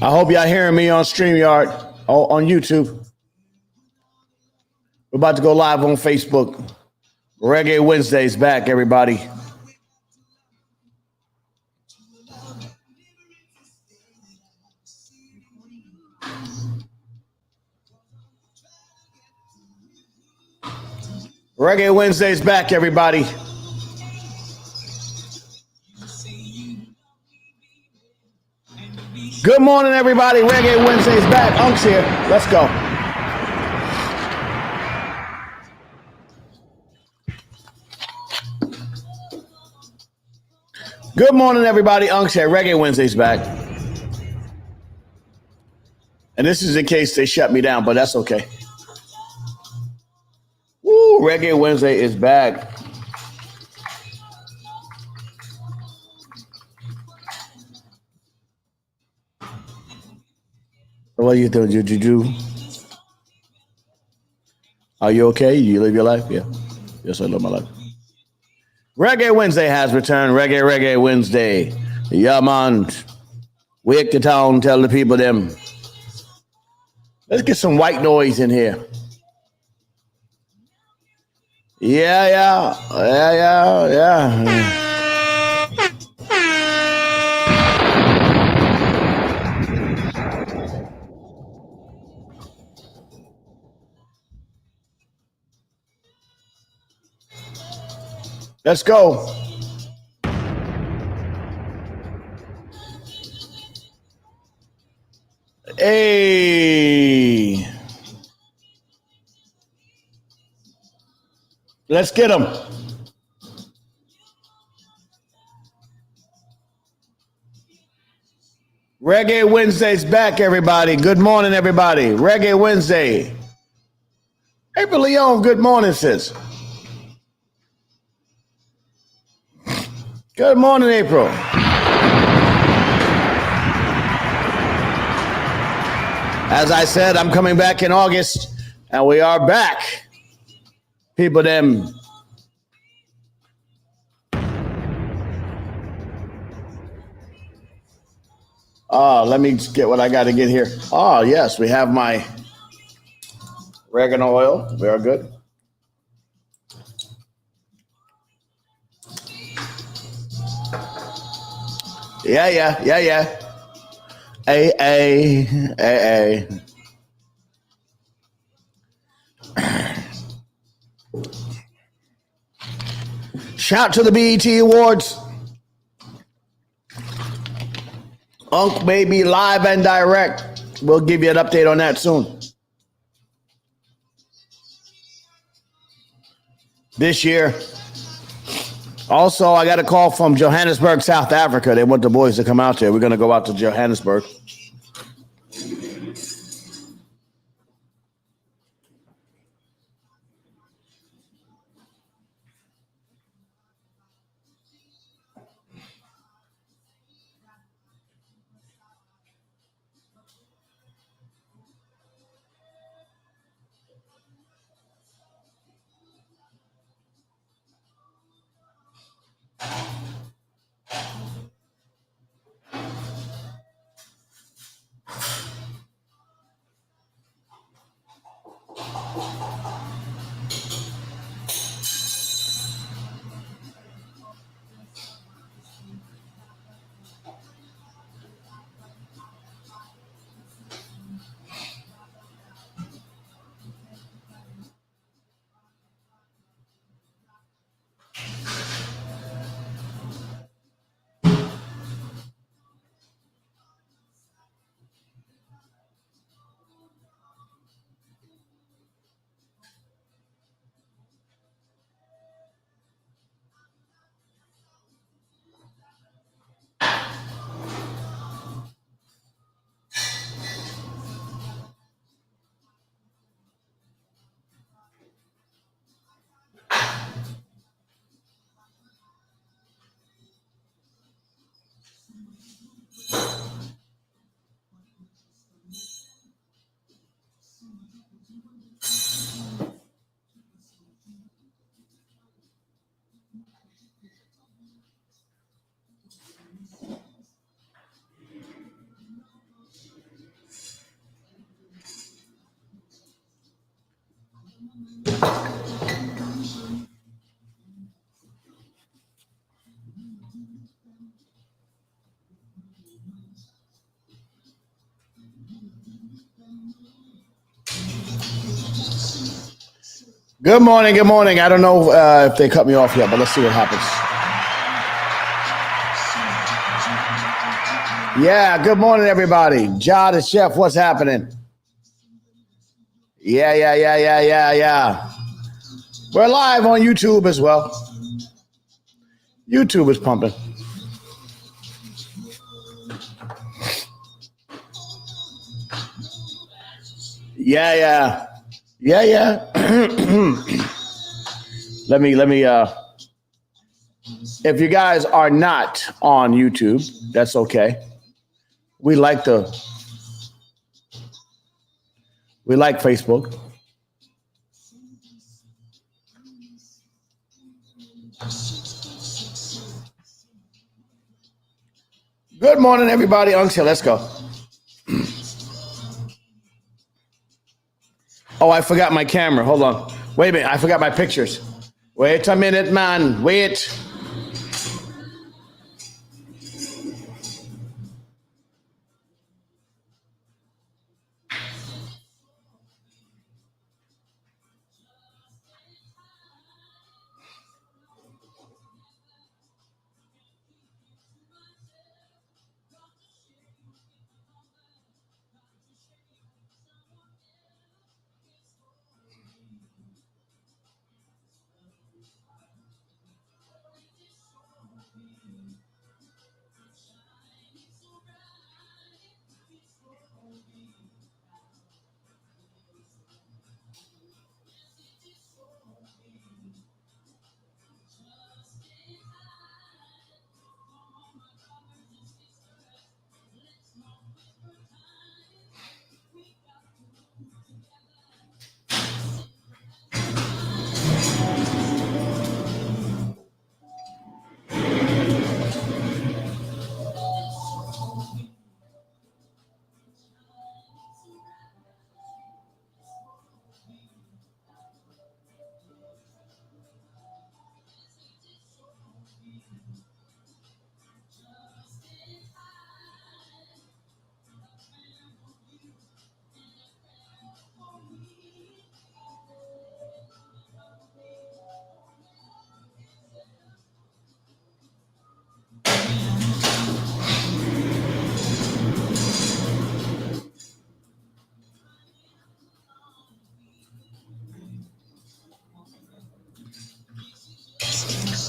I hope y'all hearing me on StreamYard, on YouTube. We're about to go live on Facebook. Reggae Wednesday's back, everybody. Reggae Wednesday's back, everybody. Good morning, everybody. Reggae Wednesday's back. Unk's here. Let's go. Good morning, everybody. Unk's here. Reggae Wednesday's back. And this is in case they shut me down, but that's okay. Woo, Reggae Wednesday is back. What are you doing, Juju? Are you okay? You live your life? Yeah. Yes, I live my life. Reggae Wednesday has returned. Reggae Wednesday. Yeah, man. Wake the town, tell the people them. Let's get some white noise in here. Yeah. Let's go. Hey. Let's get them. Reggae Wednesday's back, everybody. Good morning, everybody. Reggae Wednesday. April Leon, good morning, sis. Good morning, April. As I said, I'm coming back in August, and we are back. People, them. Let me get what I got to get here. Oh, yes, we have my oregano oil. Very good. Yeah. Hey. Shout to the BET Awards. Unk may be live and direct. We'll give you an update on that soon. This year. Also, I got a call from Johannesburg, South Africa. They want the boys to come out there. We're going to go out to Johannesburg. Good morning, good morning. I don't know if they cut me off yet, but let's see what happens. Yeah, good morning, everybody. Ja the chef, what's happening? Yeah. We're live on YouTube as well. YouTube is pumping. Yeah. Let me if you guys are not on YouTube, that's okay. We like Facebook. Good morning, everybody. Until let's go. Oh, I forgot my camera. Hold on. Wait a minute. I forgot my pictures. Wait a minute, man. Wait.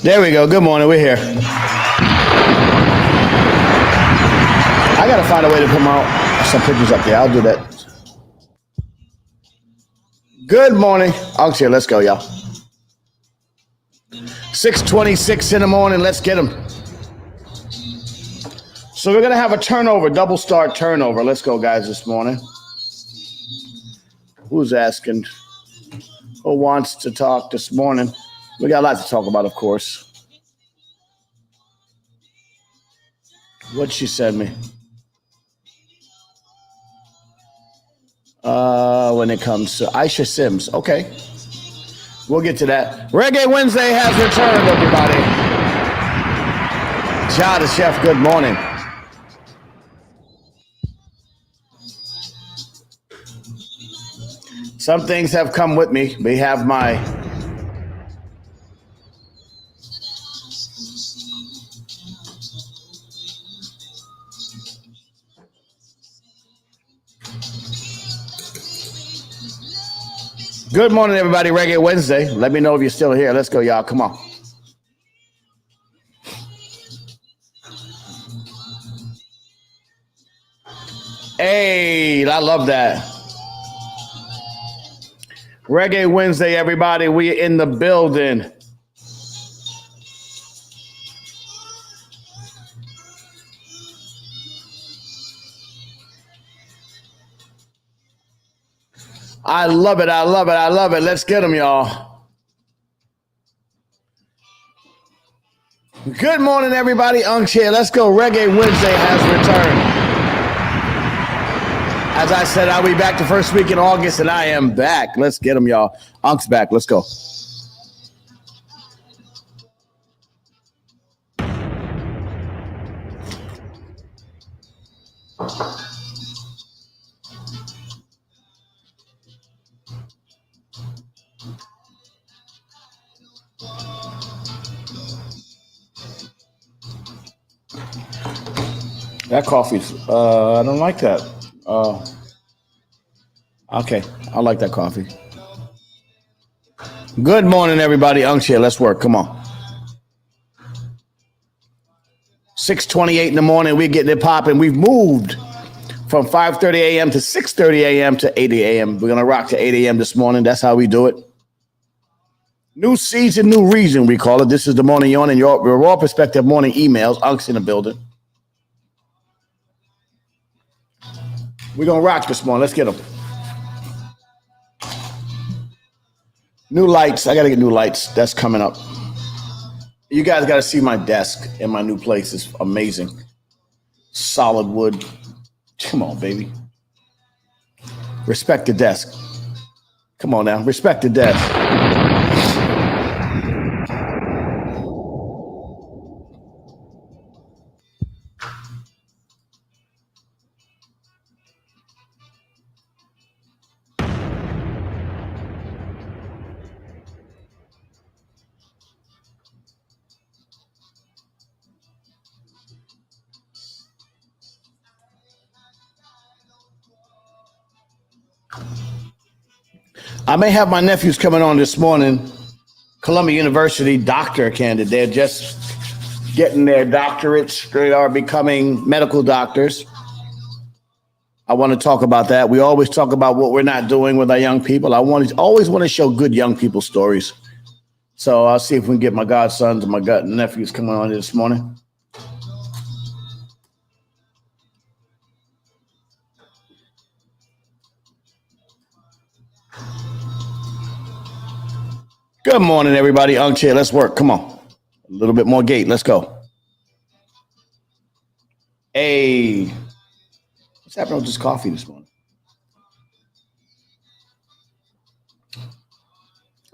There we go. Good morning. We're here. I got to find a way to put some pictures up there. I'll do that. Good morning. Until let's go, y'all. 6:26 in the morning. Let's get them. So we're going to have a turnover, double start turnover. Let's go, guys, this morning. Who's asking? Who wants to talk this morning? We got a lot to talk about, of course. What'd she send me? When it comes to Aisha Sims. Okay. We'll get to that. Reggae Wednesday has returned, everybody. Ja the chef, good morning. Some things have come with me. We have my Good morning, everybody. Reggae Wednesday. Let me know if you're still here. Let's go, y'all. Come on. Hey, I love that. Reggae Wednesday, everybody. We in the building. I love it. Let's get them, y'all. Good morning, everybody. Unks here. Let's go. Reggae Wednesday has returned. As I said, I'll be back the first week in August, and I am back. Let's get them, y'all. Unc's back. Let's go. That coffee's, I don't like that. Okay, I like that coffee. Good morning, everybody. Unc's here. Let's work. Come on. 6:28 in the morning. We're getting it popping. We've moved from 5:30 a.m. to 6:30 a.m. to 8 a.m. We're going to rock to 8 a.m. this morning. That's how we do it. New season, new reason, we call it. This is the Morning Yawn and your raw perspective morning emails. Unc's in the building. We're going to rock this morning. Let's get them. New lights. I got to get new lights. That's coming up. You guys got to see my desk in my new place. It's amazing. Solid wood. Come on, baby. Respect the desk. Come on now. Respect the desk. I may have my nephews coming on this morning. Columbia University doctor candidate. They're just getting their doctorates. They are becoming medical doctors. I want to talk about that. We always talk about what we're not doing with our young people. I always want to show good young people stories. So I'll see if we can get my godsons and my nephews coming on here this morning. Good morning, everybody. Unc's here. Let's work. Come on. A little bit more gate. Let's go. Hey. What's happening with this coffee this morning?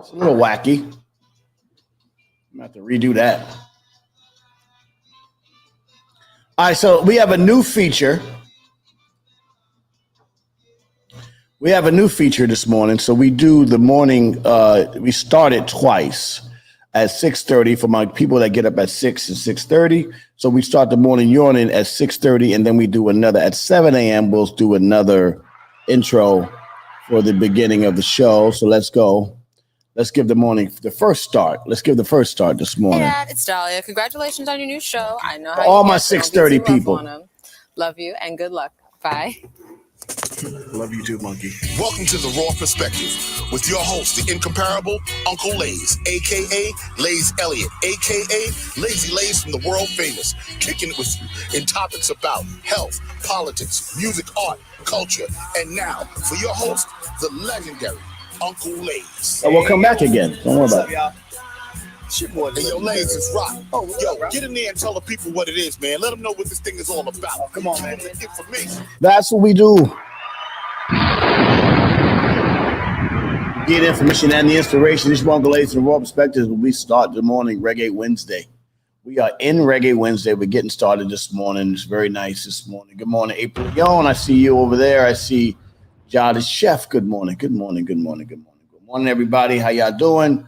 It's a little wacky. I'm going to have to redo that. All right, so we have a new feature. We have a new feature this morning. So we do the morning, we start it twice at 6:30 for my people that get up at 6 and 6:30. So we start the morning yawning at 6:30, and then we do another at 7 a.m. We'll do another intro for the beginning of the show. So let's go. Let's give the morning the first start. Let's give the first start this morning. Hey, Dad, it's Dahlia. Congratulations on your new show. I know how all my 6:30 people. Love you and good luck. Bye. Love you too, Monkey. Welcome to The Raw Perspective with your host, the incomparable Uncle Lays, a.k.a. Lays Elliott, a.k.a. Lazy Lays from the world famous, kicking it with you in topics about health, politics, music, art, culture, and now for your host, the legendary Uncle Lays. And we'll come back again. Don't worry about it. Hey, yo, Lays is rock. Yo, get in there and tell the people what it is, man. Let them know what this thing is all about. Come on, man. Information. That's what we do. Get information and the inspiration. This is Uncle Lays and Raw Perspectives when we start the morning Reggae Wednesday. We are in Reggae Wednesday. We're getting started this morning. It's very nice this morning. Good morning, April Young. I see you over there. I see Jada Chef. Good morning. Good morning. Good morning. Good morning. Good morning, everybody. How y'all doing?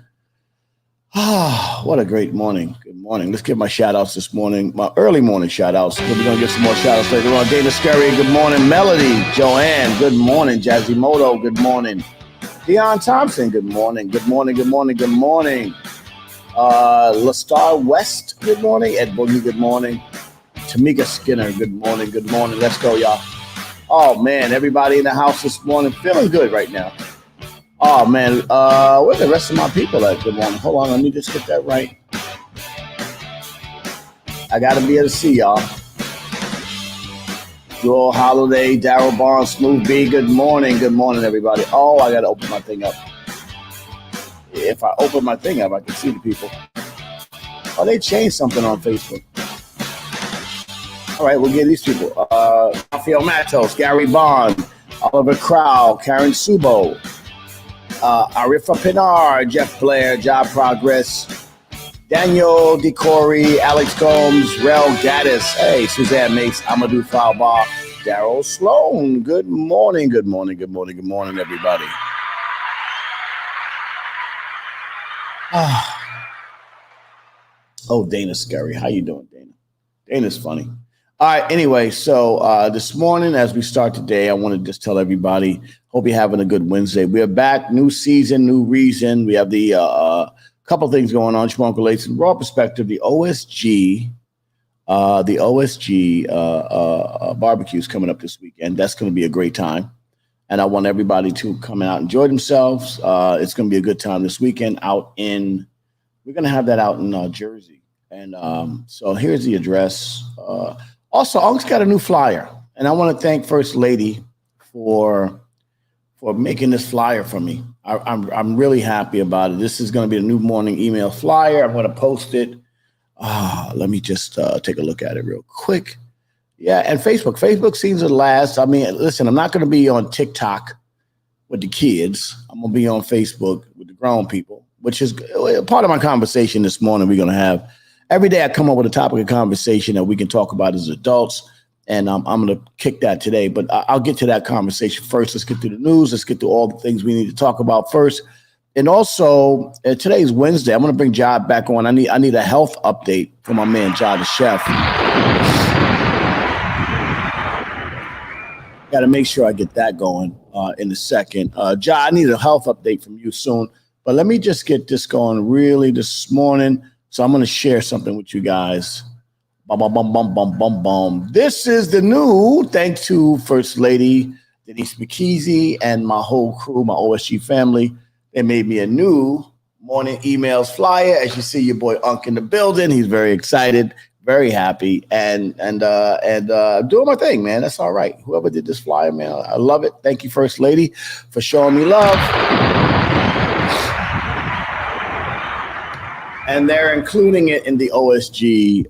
Ah, what a great morning. Good morning. Let's give my shout outs this morning, my early morning shout outs. We're going to get some more shout outs later on. Dana Scurry, good morning. Melody, Joanne, good morning. Jazzy Moto, good morning. Deion Thompson, good morning. Good morning, good morning, good morning. Lastar West, good morning. Ed Boogie, good morning. Tamika Skinner, good morning, good morning. Let's go, y'all. Oh, man, everybody in the house this morning feeling good right now. Oh, man, where the rest of my people at? Good morning. Hold on, let me just get that right. I got to be able to see y'all. Joel Holiday, Daryl Barnes, Smooth B, good morning. Good morning, everybody. Oh, I got to open my thing up. If I open my thing up, I can see the people. Oh, they changed something on Facebook. All right, we'll get these people. Rafael Matos, Gary Bond, Oliver Crowell, Karen Subo, Arifa Pinar, Jeff Blair, Job Progress, Daniel DeCory, Alex Combs, Rel Gaddis, hey, Suzanne Mace, Amadou Falbar, Daryl Sloan. Good morning, good morning, good morning, good morning, everybody. Oh, Dana's scary. How you doing, Dana? Dana's funny. All right, anyway, so this morning as we start today, I want to just tell everybody, hope you're having a good Wednesday. We are back, new season, new reason. We have the couple things going on. Shmonka Lace and Raw Perspective, the OSG barbecue is coming up this weekend. That's going to be a great time. And I want everybody to come out and enjoy themselves. It's going to be a good time this weekend we're going to have that out in Jersey. And so here's the address. Also, Unc's got a new flyer. And I want to thank First Lady for making this flyer for me. I'm really happy about it. This is going to be a new morning email flyer. I'm going to post it. Let me just take a look at it real quick. Yeah, and Facebook. Facebook seems to last. I mean, listen, I'm not going to be on TikTok with the kids. I'm going to be on Facebook with the grown people, which is part of my conversation this morning we're going to have. Every day I come up with a topic of conversation that we can talk about as adults, and I'm going to kick that today. But I'll get to that conversation first. Let's get through the news. Let's get through all the things we need to talk about first. And also, today's Wednesday. I'm going to bring Jod back on. I need a health update from my man, Jod the chef. Got to make sure I get that going in a second. Jod, I need a health update from you soon. But let me just get this going really this morning. So I'm going to share something with you guys. This is the new, thanks to First Lady Denise McKeezy and my whole crew, my OSG family. They made me a new morning emails flyer. As you see, your boy Unc in the building. He's very excited, very happy, and doing my thing, man. That's all right. Whoever did this flyer, man, I love it. Thank you, First Lady, for showing me love. And they're including it in the OSG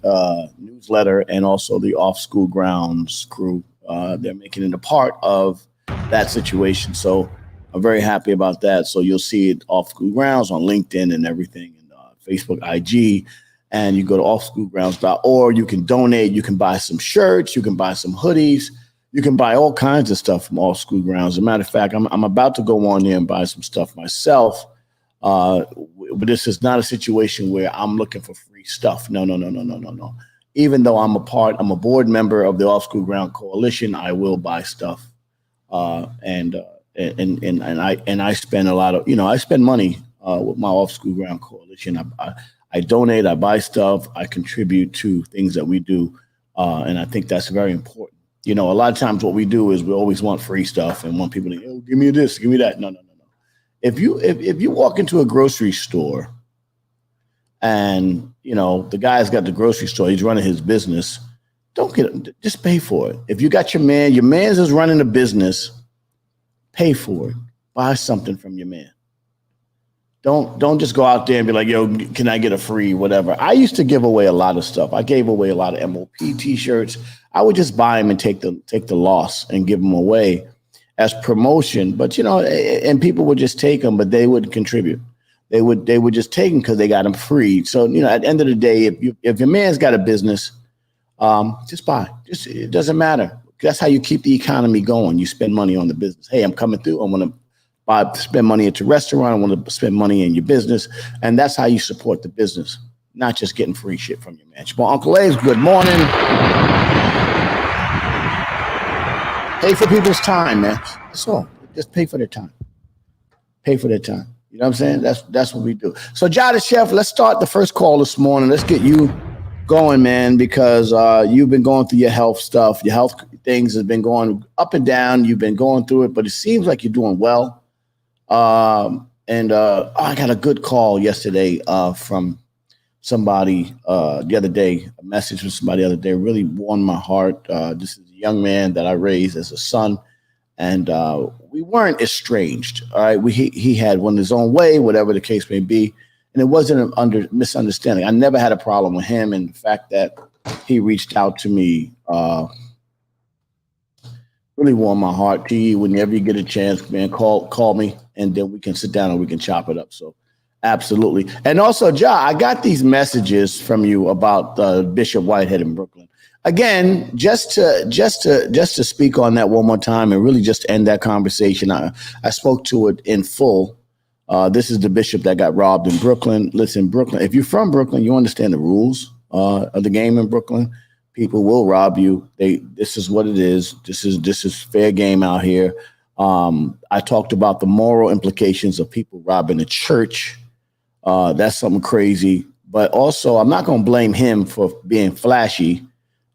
newsletter and also the Off School Grounds crew. They're making it a part of that situation. So I'm very happy about that. So you'll see it Off School Grounds on LinkedIn and everything, and Facebook, IG. And you go to offschoolgrounds.org. You can donate. You can buy some shirts. You can buy some hoodies. You can buy all kinds of stuff from Off School Grounds. As a matter of fact, I'm about to go on there and buy some stuff myself. But this is not a situation where I'm looking for free stuff. No. Even though I'm a board member of the Off School Ground Coalition, I will buy stuff. And I spend a lot of, I spend money with my Off School Ground Coalition. I donate, I buy stuff, I contribute to things that we do. And I think that's very important. A lot of times what we do is we always want free stuff and want people to, give me this, give me that. No. If you walk into a grocery store and, the guy's got the grocery store, he's running his business, just pay for it. If you got your man's is running a business, pay for it. Buy something from your man. Don't just go out there and be like, yo, can I get a free whatever? I used to give away a lot of stuff. I gave away a lot of MOP T-shirts. I would just buy them and take the loss and give them away as promotion. But, and people would just take them, but they wouldn't contribute. They would just take them because they got them free. So, at the end of the day, if your man's got a business, just buy. It doesn't matter. That's how you keep the economy going. You spend money on the business. Hey, I'm coming through. I want to spend money at your restaurant. I want to spend money in your business. And that's how you support the business, not just getting free shit from your man. Well, Uncle A's, good morning. Pay for people's time, man. That's all. Just pay for their time. Pay for their time. You know what I'm saying? That's what we do. So, Jod the chef, let's start the first call this morning. Let's get you going, man, because you've been going through your health stuff. Your health things have been going up and down. You've been going through it, but it seems like you're doing well. I got a good call yesterday from somebody the other day. A message from somebody the other day really warmed my heart. This is a young man that I raised as a son, and we weren't estranged. All right, he had one his own way, whatever the case may be. And it wasn't an misunderstanding. I never had a problem with him. And the fact that he reached out to me Really warm my heart to you. Whenever you get a chance, man, call me, and then we can sit down and we can chop it up. So, absolutely. And also, Ja, I got these messages from you about Bishop Whitehead in Brooklyn. Again, just to speak on that one more time and really just end that conversation. I spoke to it in full. This is the bishop that got robbed in Brooklyn. Listen, Brooklyn. If you're from Brooklyn, you understand the rules of the game in Brooklyn. People will rob you. This is what it is. This is fair game out here. I talked about the moral implications of people robbing a church. That's something crazy. But also, I'm not going to blame him for being flashy.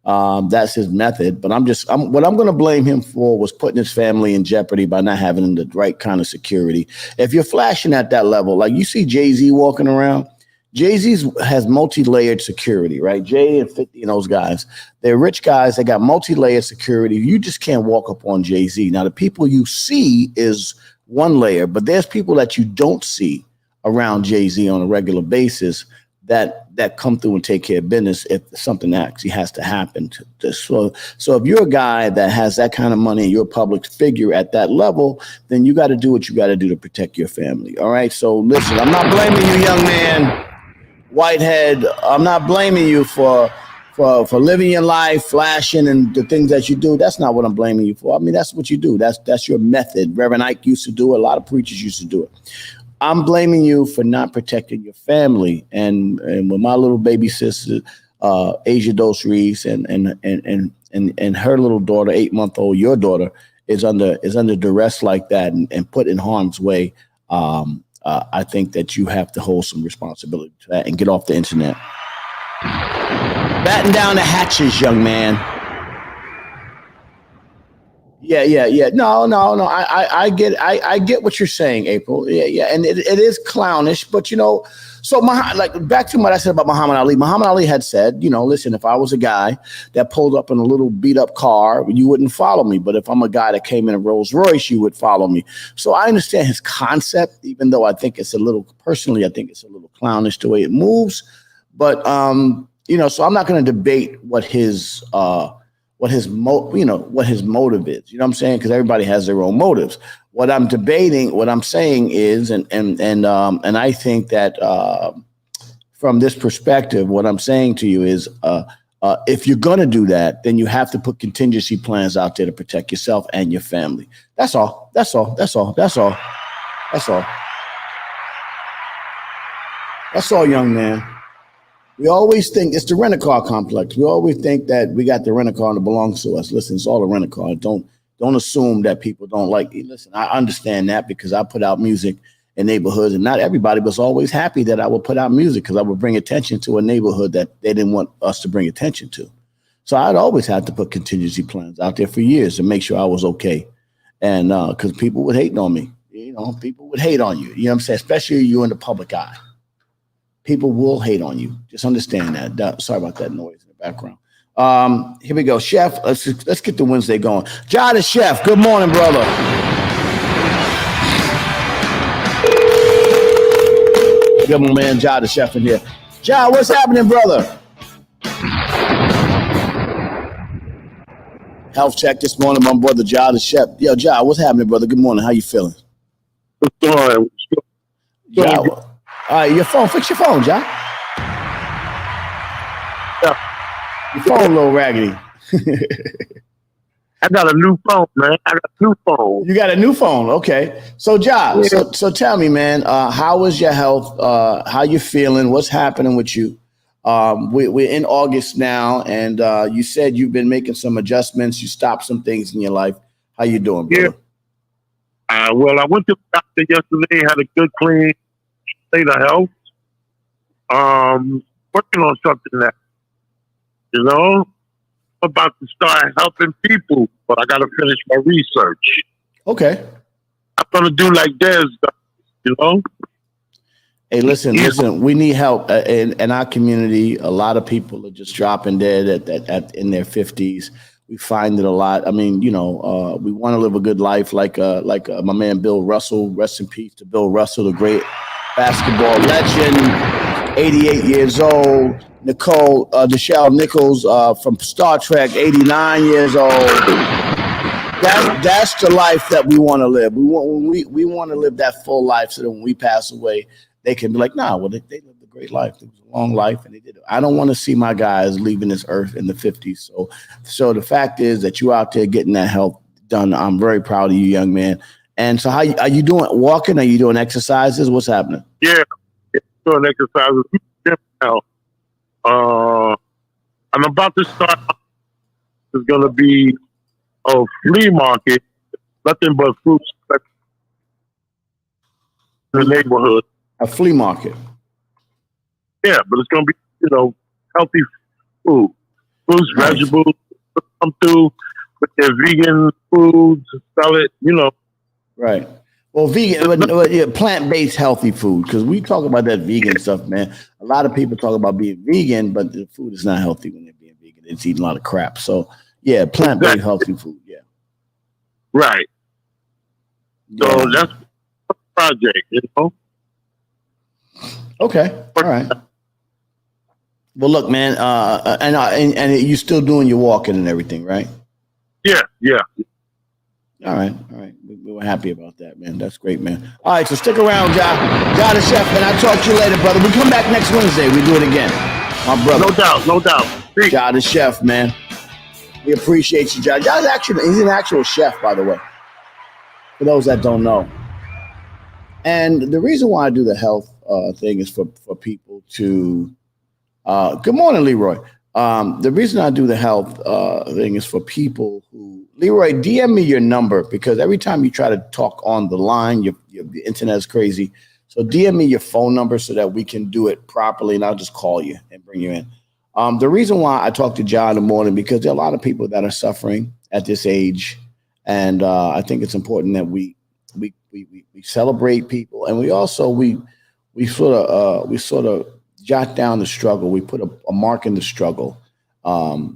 That's his method. But what I'm going to blame him for was putting his family in jeopardy by not having the right kind of security. If you're flashing at that level, like you see Jay-Z walking around, Jay-Z has multi-layered security, right? Jay and 50 and those guys, they're rich guys. They got multi-layered security. You just can't walk up on Jay-Z. Now, the people you see is one layer, but there's people that you don't see around Jay-Z on a regular basis that come through and take care of business if something actually has to happen. So if you're a guy that has that kind of money and you're a public figure at that level, then you got to do what you got to do to protect your family. All right. So listen, I'm not blaming you, young man. Whitehead, I'm not blaming you for living your life, flashing, and the things that you do. That's not what I'm blaming you for. I mean, that's what you do. That's your method. Reverend Ike used to do it. A lot of preachers used to do it. I'm blaming you for not protecting your family. And with my little baby sister, Asia Dos Reese, and her little daughter, 8-month-old, your daughter, is under duress like that and put in harm's way. I think that you have to hold some responsibility to that and get off the internet. Batten down the hatches, young man. Yeah. No. I get what you're saying, April. Yeah. And it is clownish, but so back to what I said about Muhammad Ali. Muhammad Ali had said, listen, if I was a guy that pulled up in a little beat up car, you wouldn't follow me. But if I'm a guy that came in a Rolls Royce, you would follow me. So I understand his concept, even though I think it's a little clownish the way it moves. But so I'm not going to debate what his motive is. You know what I'm saying? Because everybody has their own motives. What I'm saying is, and I think that from this perspective, what I'm saying to you is, if you're going to do that, then you have to put contingency plans out there to protect yourself and your family. That's all, young man. We always think it's the rent-a-car complex. We always think that we got the rent-a-car and it belongs to us. Listen, it's all a rent-a-car. Don't assume that people don't like it. Listen, I understand that because I put out music in neighborhoods, and not everybody was always happy that I would put out music because I would bring attention to a neighborhood that they didn't want us to bring attention to. So I'd always had to put contingency plans out there for years to make sure I was okay. And because people would hate on me. People would hate on you. You know what I'm saying? Especially you in the public eye. People will hate on you. Just understand that. Sorry about that noise in the background. Here we go. Chef, let's get the Wednesday going. Ja the Chef, good morning, brother. Good morning, man. Ja the Chef in here. Ja, what's happening, brother? Health check this morning, my brother Ja the Chef. Yo, Ja, what's happening, brother? Good morning. How you feeling? What's going on? All right, your phone. Fix your phone, Ja. Yeah. Your phone a little raggedy. I got a new phone, man. You got a new phone, okay. So, Ja, so tell me, man, how is your health? How you feeling? What's happening with you? We're in August now, and you said you've been making some adjustments. You stopped some things in your life. How you doing, brother? Yeah. Well, I went to the doctor yesterday. Had a good, clean state of health. Working on something that, about to start helping people, but I got to finish my research. Okay. I'm going to do like this, Hey, listen, we need help in our community. A lot of people are just dropping dead in their 50s. We find it a lot. I mean, we want to live a good life like my man Bill Russell. Rest in peace to Bill Russell, the great basketball legend, 88 years old. Nichelle Nichols from Star Trek, 89 years old. that's the life that we want to live. We want to live that full life so that when we pass away, they can be like, nah, well, they lived a great life. It was a long life, and they did it. I don't want to see my guys leaving this earth in the 50s. So the fact is that you out there getting that health done. I'm very proud of you, young man. And so, how are you doing? Walking? Are you doing exercises? What's happening? Yeah, doing exercises now. I'm about to start. There's going to be a flea market, nothing but fruits in the neighborhood. A flea market. Yeah, but it's going to be, healthy food. Fruits, Nice. vegetables, come through with their vegan foods, sell it, Right. Well, vegan, plant-based healthy food, because we talk about that vegan stuff, man. A lot of people talk about being vegan, but the food is not healthy when they're being vegan. It's eating a lot of crap. So, yeah, plant-based healthy food. Yeah. Right. So Yeah. that's a project, Okay. All right. Well, look, man, and you're still doing your walking and everything, right? Yeah. All right. We were happy about that, man. That's great, man. All right, so stick around, Ja the Chef, and I'll talk to you later, brother. We come back next Wednesday. We do it again. My brother. No doubt. Peace. Ja the Chef, man. We appreciate you, Ja. He's an actual chef, by the way, for those that don't know. And the reason why I do the health thing is for people to good morning, Leroy. The reason I do the health thing is for people who, Leroy, DM me your number, because every time you try to talk on the line, the internet is crazy. So DM me your phone number so that we can do it properly, and I'll just call you and bring you in. The reason why I talk to John in the morning, because there are a lot of people that are suffering at this age, and I think it's important that we celebrate people, and we also we sort of jot down the struggle. We put a mark in the struggle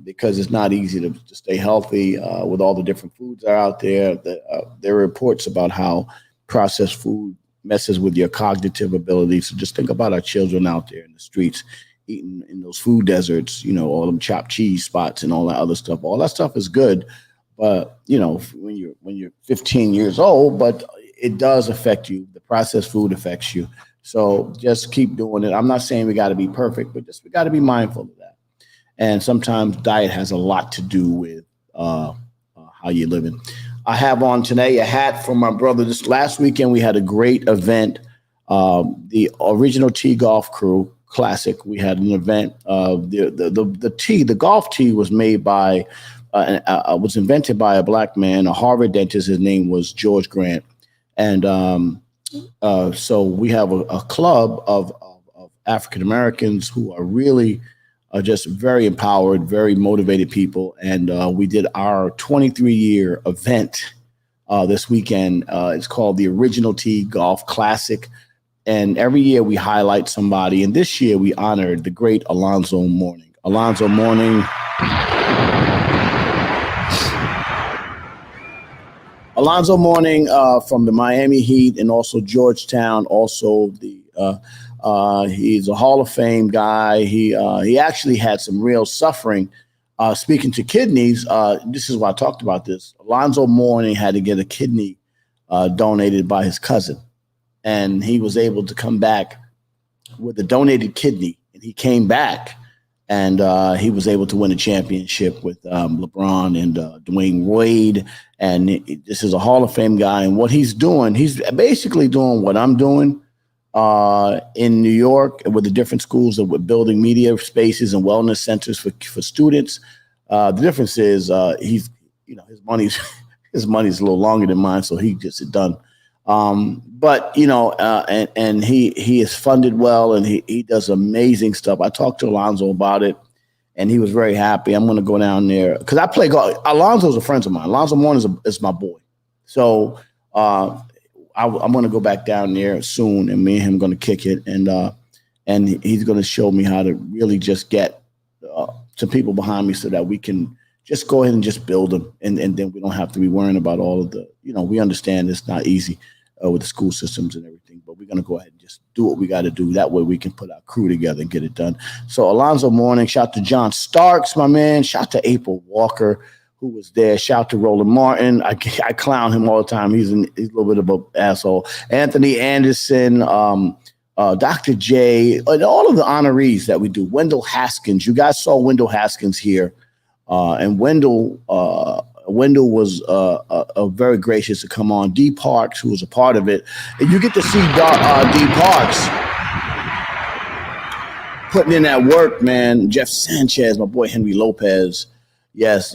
because it's not easy to stay healthy with all the different foods that are out there. There are reports about how processed food messes with your cognitive ability. So just think about our children out there in the streets eating in those food deserts, all them chopped cheese spots and all that other stuff. All that stuff is good, but when you're 15 years old, but it does affect you. The processed food affects you. So just keep doing it. I'm not saying we got to be perfect, but we got to be mindful of that. And sometimes diet has a lot to do with how you're living. I have on today a hat from my brother. This last weekend we had a great event. The original Tee Golf Crew Classic. We had an event. The golf tee was made by was invented by a black man, a Harvard dentist. His name was George Grant, and so we have a club of African Americans who are really just very empowered, very motivated people. And we did our 23-year event this weekend. It's called the Original Tee Golf Classic. And every year we highlight somebody. And this year we honored the great Alonzo Mourning. Alonzo Mourning. Alonzo Mourning from the Miami Heat and also Georgetown. Also, he's a Hall of Fame guy. He actually had some real suffering. Speaking to kidneys, this is why I talked about this. Alonzo Mourning had to get a kidney donated by his cousin, and he was able to come back with a donated kidney. And he came back, and he was able to win a championship with LeBron and Dwayne Wade. And this is a Hall of Fame guy. And what he's doing, he's basically doing what I'm doing in New York with the different schools that we're building media spaces and wellness centers for students. The difference is he's, his money's a little longer than mine, so he gets it done. But and he is funded well, and he does amazing stuff. I talked to Alonzo about it, and he was very happy. I'm going to go down there because I play golf. Alonzo's a friend of mine. Alonzo Mourning is my boy. So I'm going to go back down there soon, and me and him going to kick it, and he's going to show me how to really just get some people behind me so that we can just go ahead and just build them, and then we don't have to be worrying about all of the. We understand it's not easy with the school systems and everything, but we're going to go ahead and just do what we got to do. That way we can put our crew together and get it done. So Alonzo Mourning, shout to John Starks, my man. Shout to April Walker, who was there. Shout to Roland Martin. I clown him all the time. He's a little bit of an asshole. Anthony Anderson, Dr. J, and all of the honorees that we do. Wendell Haskins. You guys saw Wendell Haskins here. And Wendell was very gracious to come on. D Parks, who was a part of it. And you get to see D Parks putting in that work, man. Jeff Sanchez, my boy Henry Lopez. Yes.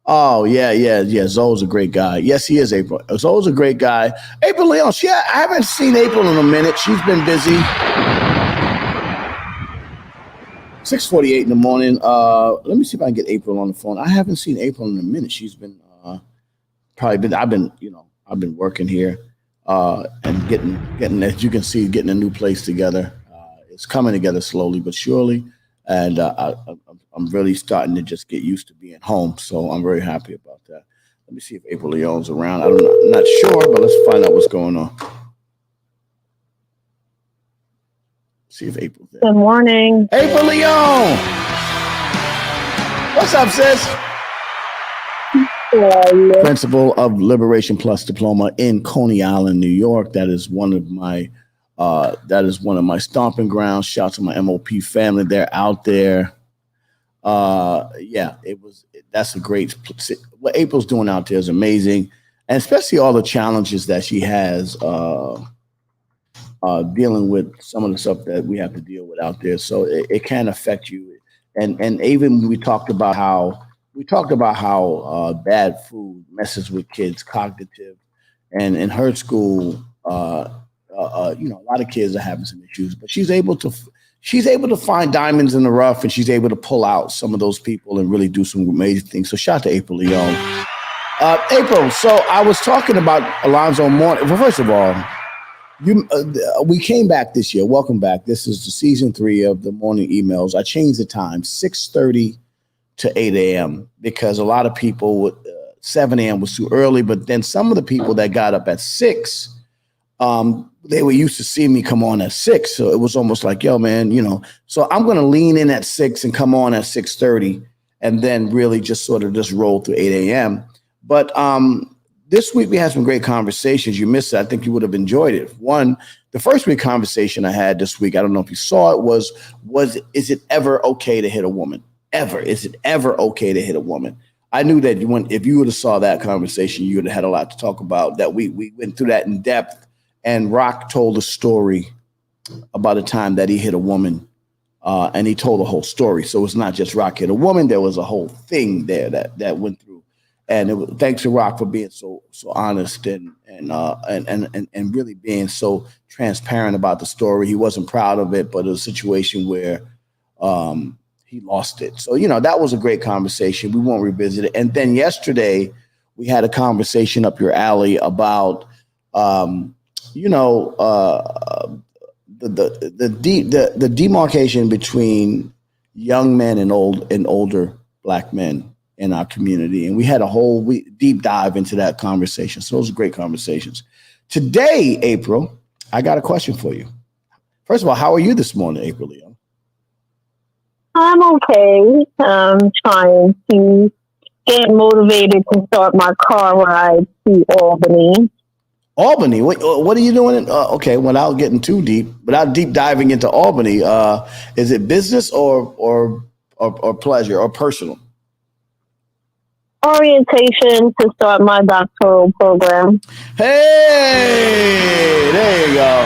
Oh, yeah. Zoe's a great guy. Yes, he is, April. Zoe's a great guy. April Leon, I haven't seen April in a minute. She's been busy. 6:48 in the morning. Let me see if I can get April on the phone. I haven't seen April in a minute. She's been I've been working here and getting, as you can see, getting a new place together. It's coming together slowly but surely, and I'm really starting to just get used to being home. So I'm very happy about that. Let me see if April Leon's around. I'm not sure, but let's find out what's going on. See if April's there. Good morning. April Leon! What's up, sis? Yeah. Principal of Liberation Plus Diploma in Coney Island, New York. That is one of my stomping grounds. Shout out to my MOP family. They're out there. That's a great, what April's doing out there is amazing. And especially all the challenges that she has, dealing with some of the stuff that we have to deal with out there. So it can affect you. And even we talked about how bad food messes with kids' cognitive. And in her school, a lot of kids are having some issues, but she's able to find diamonds in the rough, and she's able to pull out some of those people and really do some amazing things. So shout out to April Leon. April, so I was talking about Alonzo Mourning. Well, first of all, we came back this year. Welcome back. This is the season 3 of the morning emails. I changed the time, 6:30 to 8 a.m. because a lot of people 7 a.m. was too early, but then some of the people that got up at 6, they were used to seeing me come on at 6. So it was almost like, yo, man, so I'm going to lean in at 6 and come on at 6:30 and then really just sort of just roll through 8 a.m. But this week we had some great conversations. You missed it. I think you would have enjoyed it. One, the first week conversation I had this week, I don't know if you saw it, was is it ever okay to hit a woman? Ever. Is it ever okay to hit a woman? I knew that if you would have saw that conversation, you would have had a lot to talk about. That we went through that in depth. And Rock told a story about a time that he hit a woman, and he told the whole story. So it's not just Rock hit a woman. There was a whole thing there that went through. And thanks to Rock for being so honest and really being so transparent about the story. He wasn't proud of it, but it was a situation where he lost it. So, that was a great conversation. We won't revisit it. And then yesterday we had a conversation up your alley about the demarcation between young men and older Black men in our community. And we had a whole deep dive into that conversation. So those are great conversations. Today, April, I got a question for you. First of all, how are you this morning, April Leon? I'm okay. I'm trying to get motivated to start my car ride to Albany. Albany? What are you doing? Okay, without getting too deep, without deep diving into Albany, is it business or pleasure or personal? Orientation to start my doctoral program. Hey, there you go.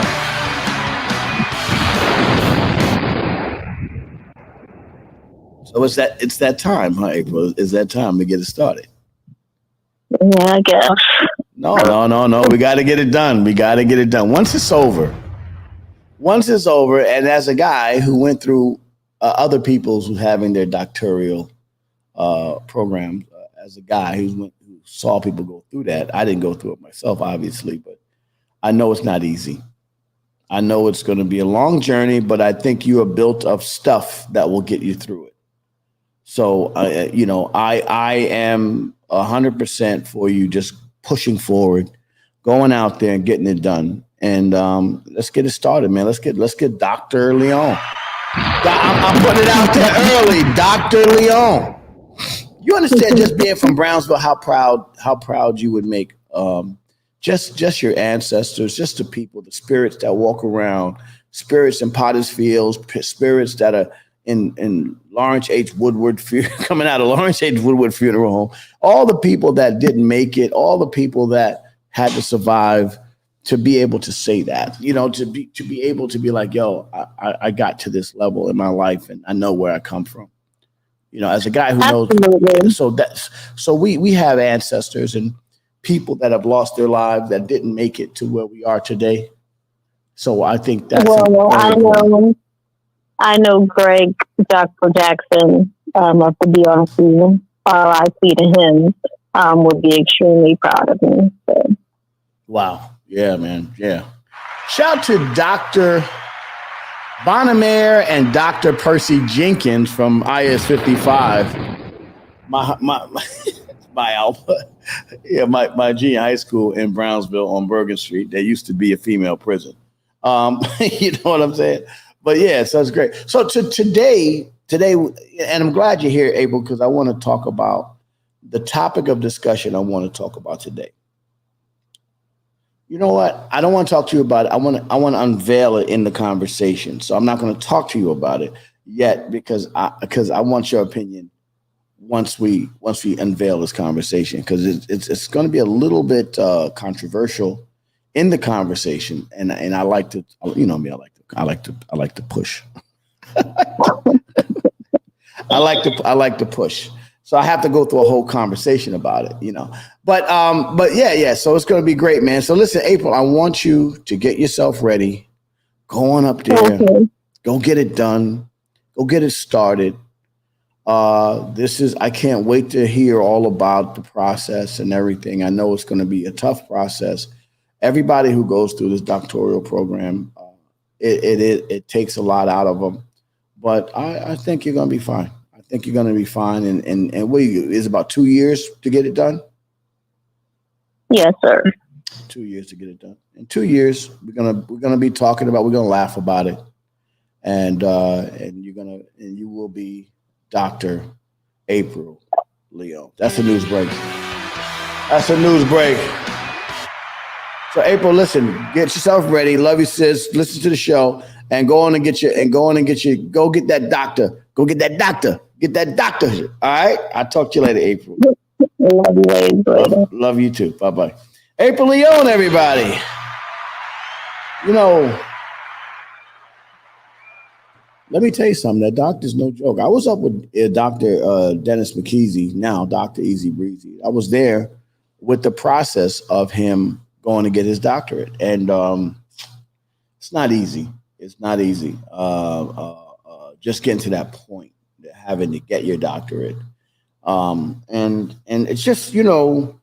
So it's that time, huh, April? It's that time to get it started. Yeah, I guess. No. We got to get it done. Once it's over, and as a guy who went through other people's who's having their doctoral programs, as a guy who saw people go through that, I didn't go through it myself, obviously, but I know it's not easy. I know it's going to be a long journey, but I think you are built of stuff that will get you through it. So, I am 100% for you just pushing forward, going out there and getting it done. And let's get it started, man. Let's get Dr. Leon. I'm putting it out there early, Dr. Leon. You understand, just being from Brownsville, how proud you would make just your ancestors, just the people, the spirits that walk around, spirits in Potter's Fields, spirits that are in Lawrence H. Woodward, coming out of Lawrence H. Woodward Funeral Home, all the people that didn't make it, all the people that had to survive to be able to say that, you know, to be able to be like, yo, I got to this level in my life and I know where I come from. You know, as a guy who knows, so we have ancestors and people that have lost their lives that didn't make it to where we are today. So I think that's I know Greg Dr. Jackson, of the DRC, RIP to him, would be extremely proud of me. So. Wow. Yeah, man. Yeah. Shout out to Dr. Bonamere and Dr. Percy Jenkins from IS 55. My alpha. Yeah, my junior high school in Brownsville on Bergen Street. There used to be a female prison. You know what I'm saying? But yeah, so it's great. So today, and I'm glad you're here, April, because I want to talk about the topic of discussion I want to talk about today. You know what? I don't want to talk to you about it. I want to unveil it in the conversation. So I'm not going to talk to you about it yet because I want your opinion once we unveil this conversation, because it's going to be a little bit controversial in the conversation, and I like to, you know me, I like to push. I like to push. So I have to go through a whole conversation about it, you know. But yeah. So it's going to be great, man. So listen, April, I want you to get yourself ready. Go on up there. Okay. Go get it done. Go get it started. I can't wait to hear all about the process and everything. I know it's going to be a tough process. Everybody who goes through this doctoral program, it takes a lot out of them. But I think you're going to be fine. I think you're going to be fine. And what is about 2 years to get it done? Yes, sir. 2 years to get it done. In 2 years, we're gonna be talking about. We're gonna laugh about it, and you will be Dr. April Leon. That's a news break. That's a news break. So April, listen, get yourself ready. Love you, sis. Listen to the show and go get that doctor. Go get that doctor. Get that doctor. All right. I'll talk to you later, April. Love you, ladies. Love you too. Bye-bye. April Leon, everybody. You know, let me tell you something. That doctor's no joke. I was up with Dr. Dennis McKeezy, now Dr. Easy Breezy. I was there with the process of him going to get his doctorate. And it's not easy. It's not easy. Just getting to that point, having to get your doctorate. And it's just, you know,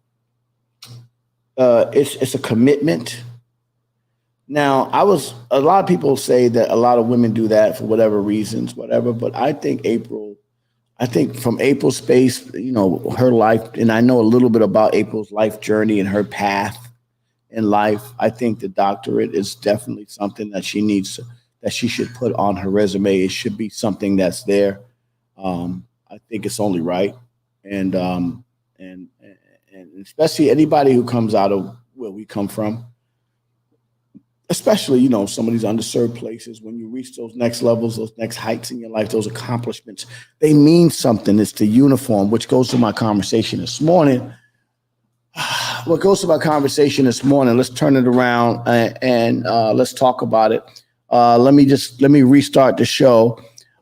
it's a commitment. Now, a lot of people say that a lot of women do that for whatever reasons, whatever, but I think from April's space, you know, her life, and I know a little bit about April's life journey and her path in life. I think the doctorate is definitely something that she should put on her resume. It should be something that's there. I think it's only right. And especially anybody who comes out of where we come from, especially, you know, some of these underserved places, when you reach those next levels, those next heights in your life, those accomplishments, they mean something. It's the uniform, which goes to my conversation this morning. Let's turn it around and let's talk about it. Let me restart the show.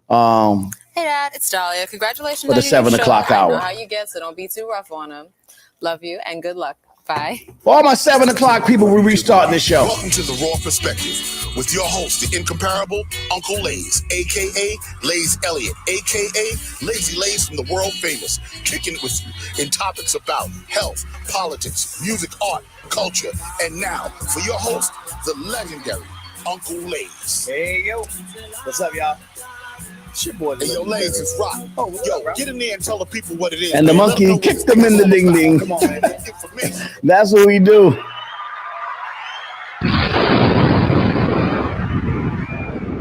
Hey, Dad, it's Dahlia. Congratulations for the on your 7 o'clock show. hour. I know how you get, so don't be too rough on them. Love you and good luck. Bye. For all my 7 o'clock people, we're restarting the show. Welcome to The Raw Perspective with your host, the incomparable Uncle Lays, a.k.a. Lays Elliott, a.k.a. Lazy Lays from the world famous, kicking it with you in topics about health, politics, music, art, culture, and now, for your host, the legendary Uncle Lays. Hey, yo. What's up, y'all? It's your boy, hey, yo, Lays is rock. Oh, yo, get in there and tell the people what it is. And the monkey kicked them in the ding ding. Come on, man. That's what we do.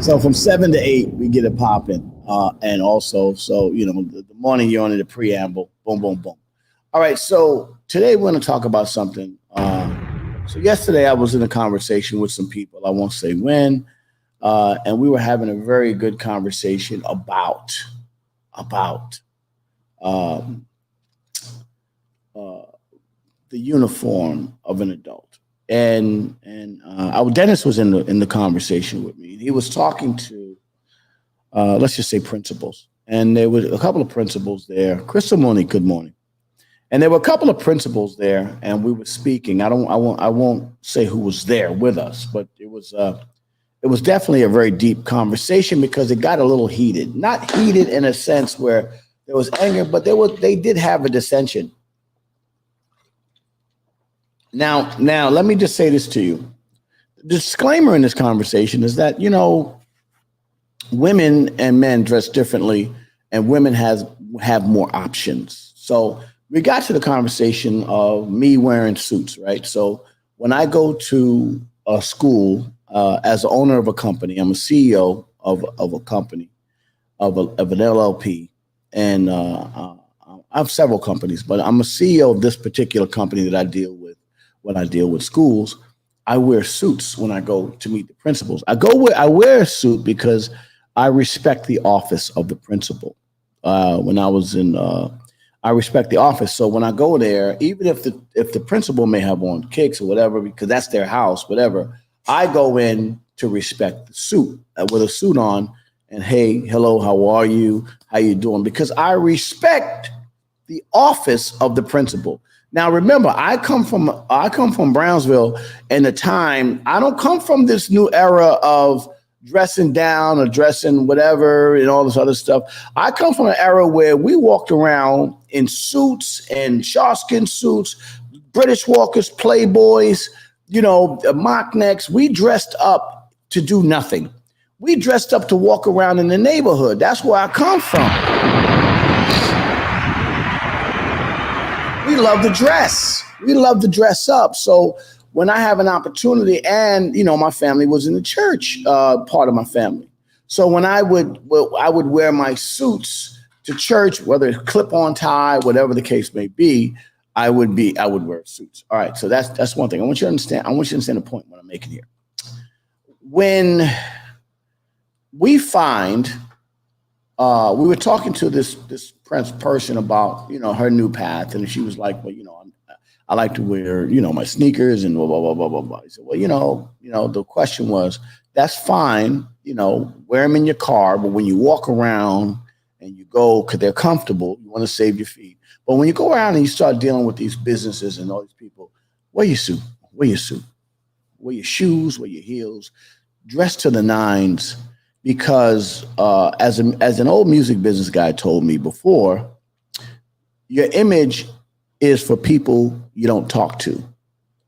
So from 7 to 8, we get it popping. And also, so, you know, the morning you're on in the preamble, Boom, boom, boom. All right. So today we're going to talk about something. So yesterday I was in a conversation with some people. I won't say when, and we were having a very good conversation about um, uh, the uniform of an adult. And Dennis was in the conversation with me. He was talking to let's just say principals, and there was a couple of principals there. Crystal Mooney, good morning. And there were a couple of principals there, and we were speaking. I won't say who was there with us, but it was definitely a very deep conversation because it got a little heated. Not heated in a sense where there was anger, but they did have a dissension. Now, let me just say this to you. The disclaimer in this conversation is that, women and men dress differently, and women have more options. So we got to the conversation of me wearing suits, right? So when I go to a school as the owner of a company, I'm a CEO of a company, of an LLP, and I have several companies, but I'm a CEO of this particular company that I deal with when I deal with schools. I wear suits when I go to meet the principals. I wear a suit because I respect the office of the principal. When I was in, I respect the office. So when I go there, even if the principal may have on kicks or whatever, because that's their house, whatever, I go in to respect the suit with a suit on. And hey, hello, how are you? How you doing? Because I respect the office of the principal. Now, remember, I come from Brownsville, and the time I don't come from this new era of dressing down or dressing whatever and all this other stuff. I come from an era where we walked around in suits and sharkskin suits, British Walkers, Playboys, mock necks. We dressed up to do nothing. We dressed up to walk around in the neighborhood. That's where I come from. We love to dress. We love to dress up. So when I have an opportunity, and my family was in the church, part of my family. So when I would wear my suits to church, whether it's clip-on tie, whatever the case may be, I would wear suits. All right. So that's one thing. I want you to understand the point what I'm making here. When we find, we were talking to this person about, her new path. And she was like, well, I like to wear, my sneakers and blah, blah, blah, blah, blah, blah. He said, well, the question was, that's fine, wear them in your car. But when you walk around and you go, because they're comfortable, you want to save your feet. But when you go around and you start dealing with these businesses and all these people, wear your suit, wear your shoes, wear your heels, dress to the nines. Because as an old music business guy told me before, your image is for people you don't talk to.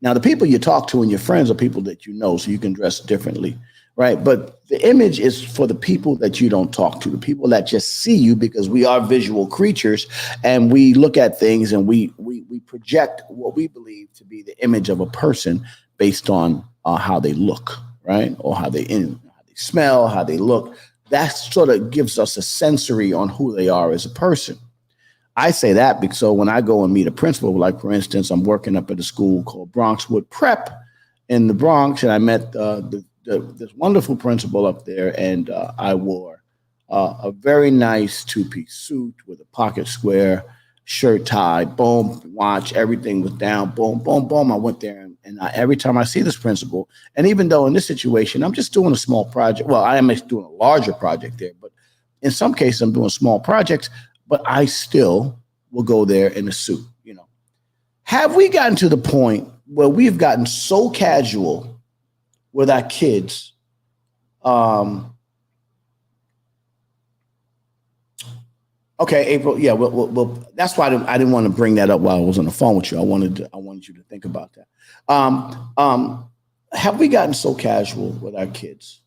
Now, the people you talk to and your friends are people that you know, so you can dress differently, right? But the image is for the people that you don't talk to, the people that just see you, because we are visual creatures and we look at things and we project what we believe to be the image of a person based on how they look, right? Or how they smell, how they look. That sort of gives us a sensory on who they are as a person. I say that because so when I go and meet a principal, like for instance, I'm working up at a school called Bronxwood Prep in the Bronx, and I met this wonderful principal up there, and I wore a very nice two-piece suit with a pocket square, shirt tie, boom, watch, everything was down, boom, boom, boom. I went there, and every time I see this principal, and even though in this situation, I'm just doing a small project. Well, I am doing a larger project there, but in some cases, I'm doing small projects, but I still will go there in a suit, Have we gotten to the point where we've gotten so casual with our kids? Okay, April. Yeah, well, that's why I didn't want to bring that up while I was on the phone with you. I wanted you to think about that. Have we gotten so casual with our kids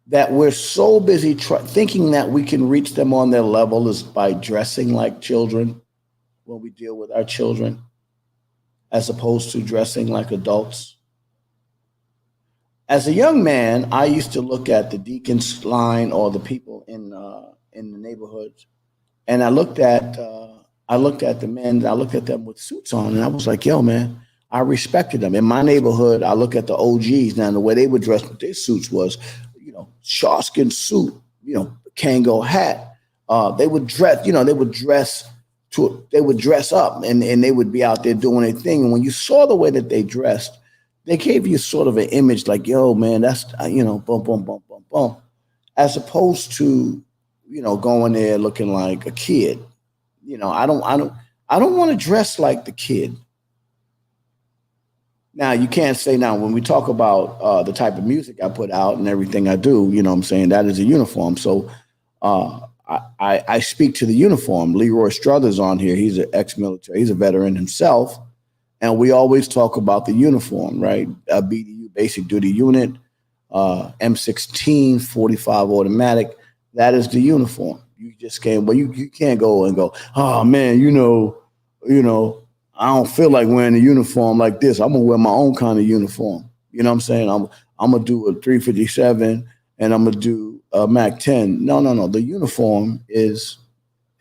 that we're so busy thinking that we can reach them on their level is by dressing like children when we deal with our children, as opposed to dressing like adults? As a young man, I used to look at the deacon's line or the people in the neighborhoods, And I looked at the men. I looked at them with suits on, and I was like, "Yo, man." I respected them. In my neighborhood, I look at the OGs now. And the way they would dress with their suits was, sharkskin suit, Kango hat. They would dress, they would dress up, and they would be out there doing their thing. And when you saw the way that they dressed, they gave you sort of an image like, "Yo, man, that's boom, boom, boom, boom, boom," as opposed to going there looking like a kid. I don't want to dress like the kid. Now, you can't say now when we talk about the type of music I put out and everything I do, I'm saying that is a uniform. So I speak to the uniform. Leroy Struthers on here. He's an ex-military. He's a veteran himself. And we always talk about the uniform, right? BDU, basic duty unit, M16, 45 automatic. That is the uniform. You just can't, but you can't go and go, "Oh man, I don't feel like wearing a uniform like this. I'm gonna wear my own kind of uniform." You know what I'm saying? I'm gonna do a 357 and I'm gonna do a Mac 10. No. The uniform is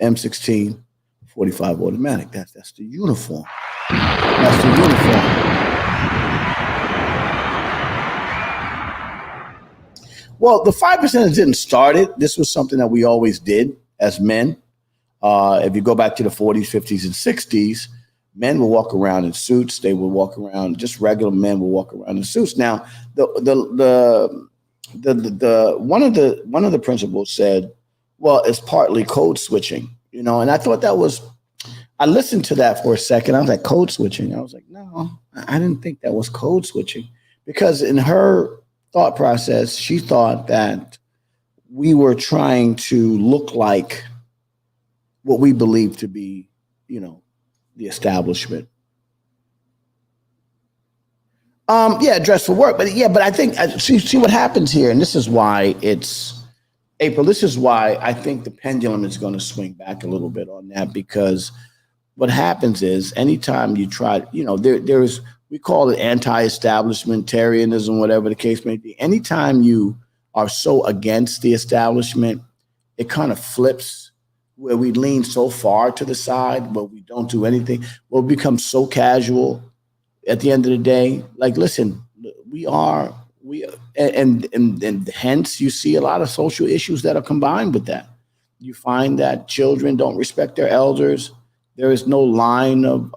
M16, 45 automatic. That's the uniform. That's the uniform. Well, the 5% didn't start it. This was something that we always did as men. If you go back to the 40s, 50s, and 60s, men will walk around in suits. They will walk around, just regular men will walk around in suits. Now, the one of the principals said, "Well, it's partly code switching," and I thought that was. I listened to that for a second. I was like, "Code switching?" I was like, "No, I didn't think that was code switching," because in her thought process, she thought that we were trying to look like what we believe to be, the establishment. Yeah, dress for work, but I think see what happens here, and this is why it's April. This is why I think the pendulum is going to swing back a little bit on that, because what happens is anytime you try, there's we call it anti-establishmentarianism, whatever the case may be. Anytime you are so against the establishment, it kind of flips where we lean so far to the side, but we don't do anything. We'll become so casual at the end of the day. Like, listen, and hence you see a lot of social issues that are combined with that. You find that children don't respect their elders. There is no line of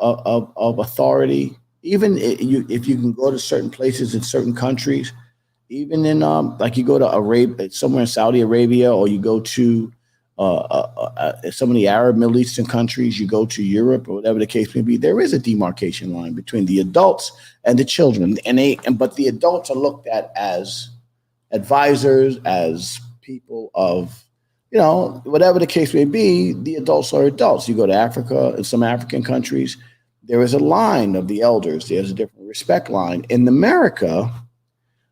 authority. Even if you can go to certain places in certain countries, even in like you go to Arabia, somewhere in Saudi Arabia, or you go to some of the Arab Middle Eastern countries, you go to Europe or whatever the case may be, there is a demarcation line between the adults and the children, but the adults are looked at as advisors, as people of whatever the case may be. The adults are adults. You go to Africa, in some African countries, there is a line of the elders. There's a different respect line. In America,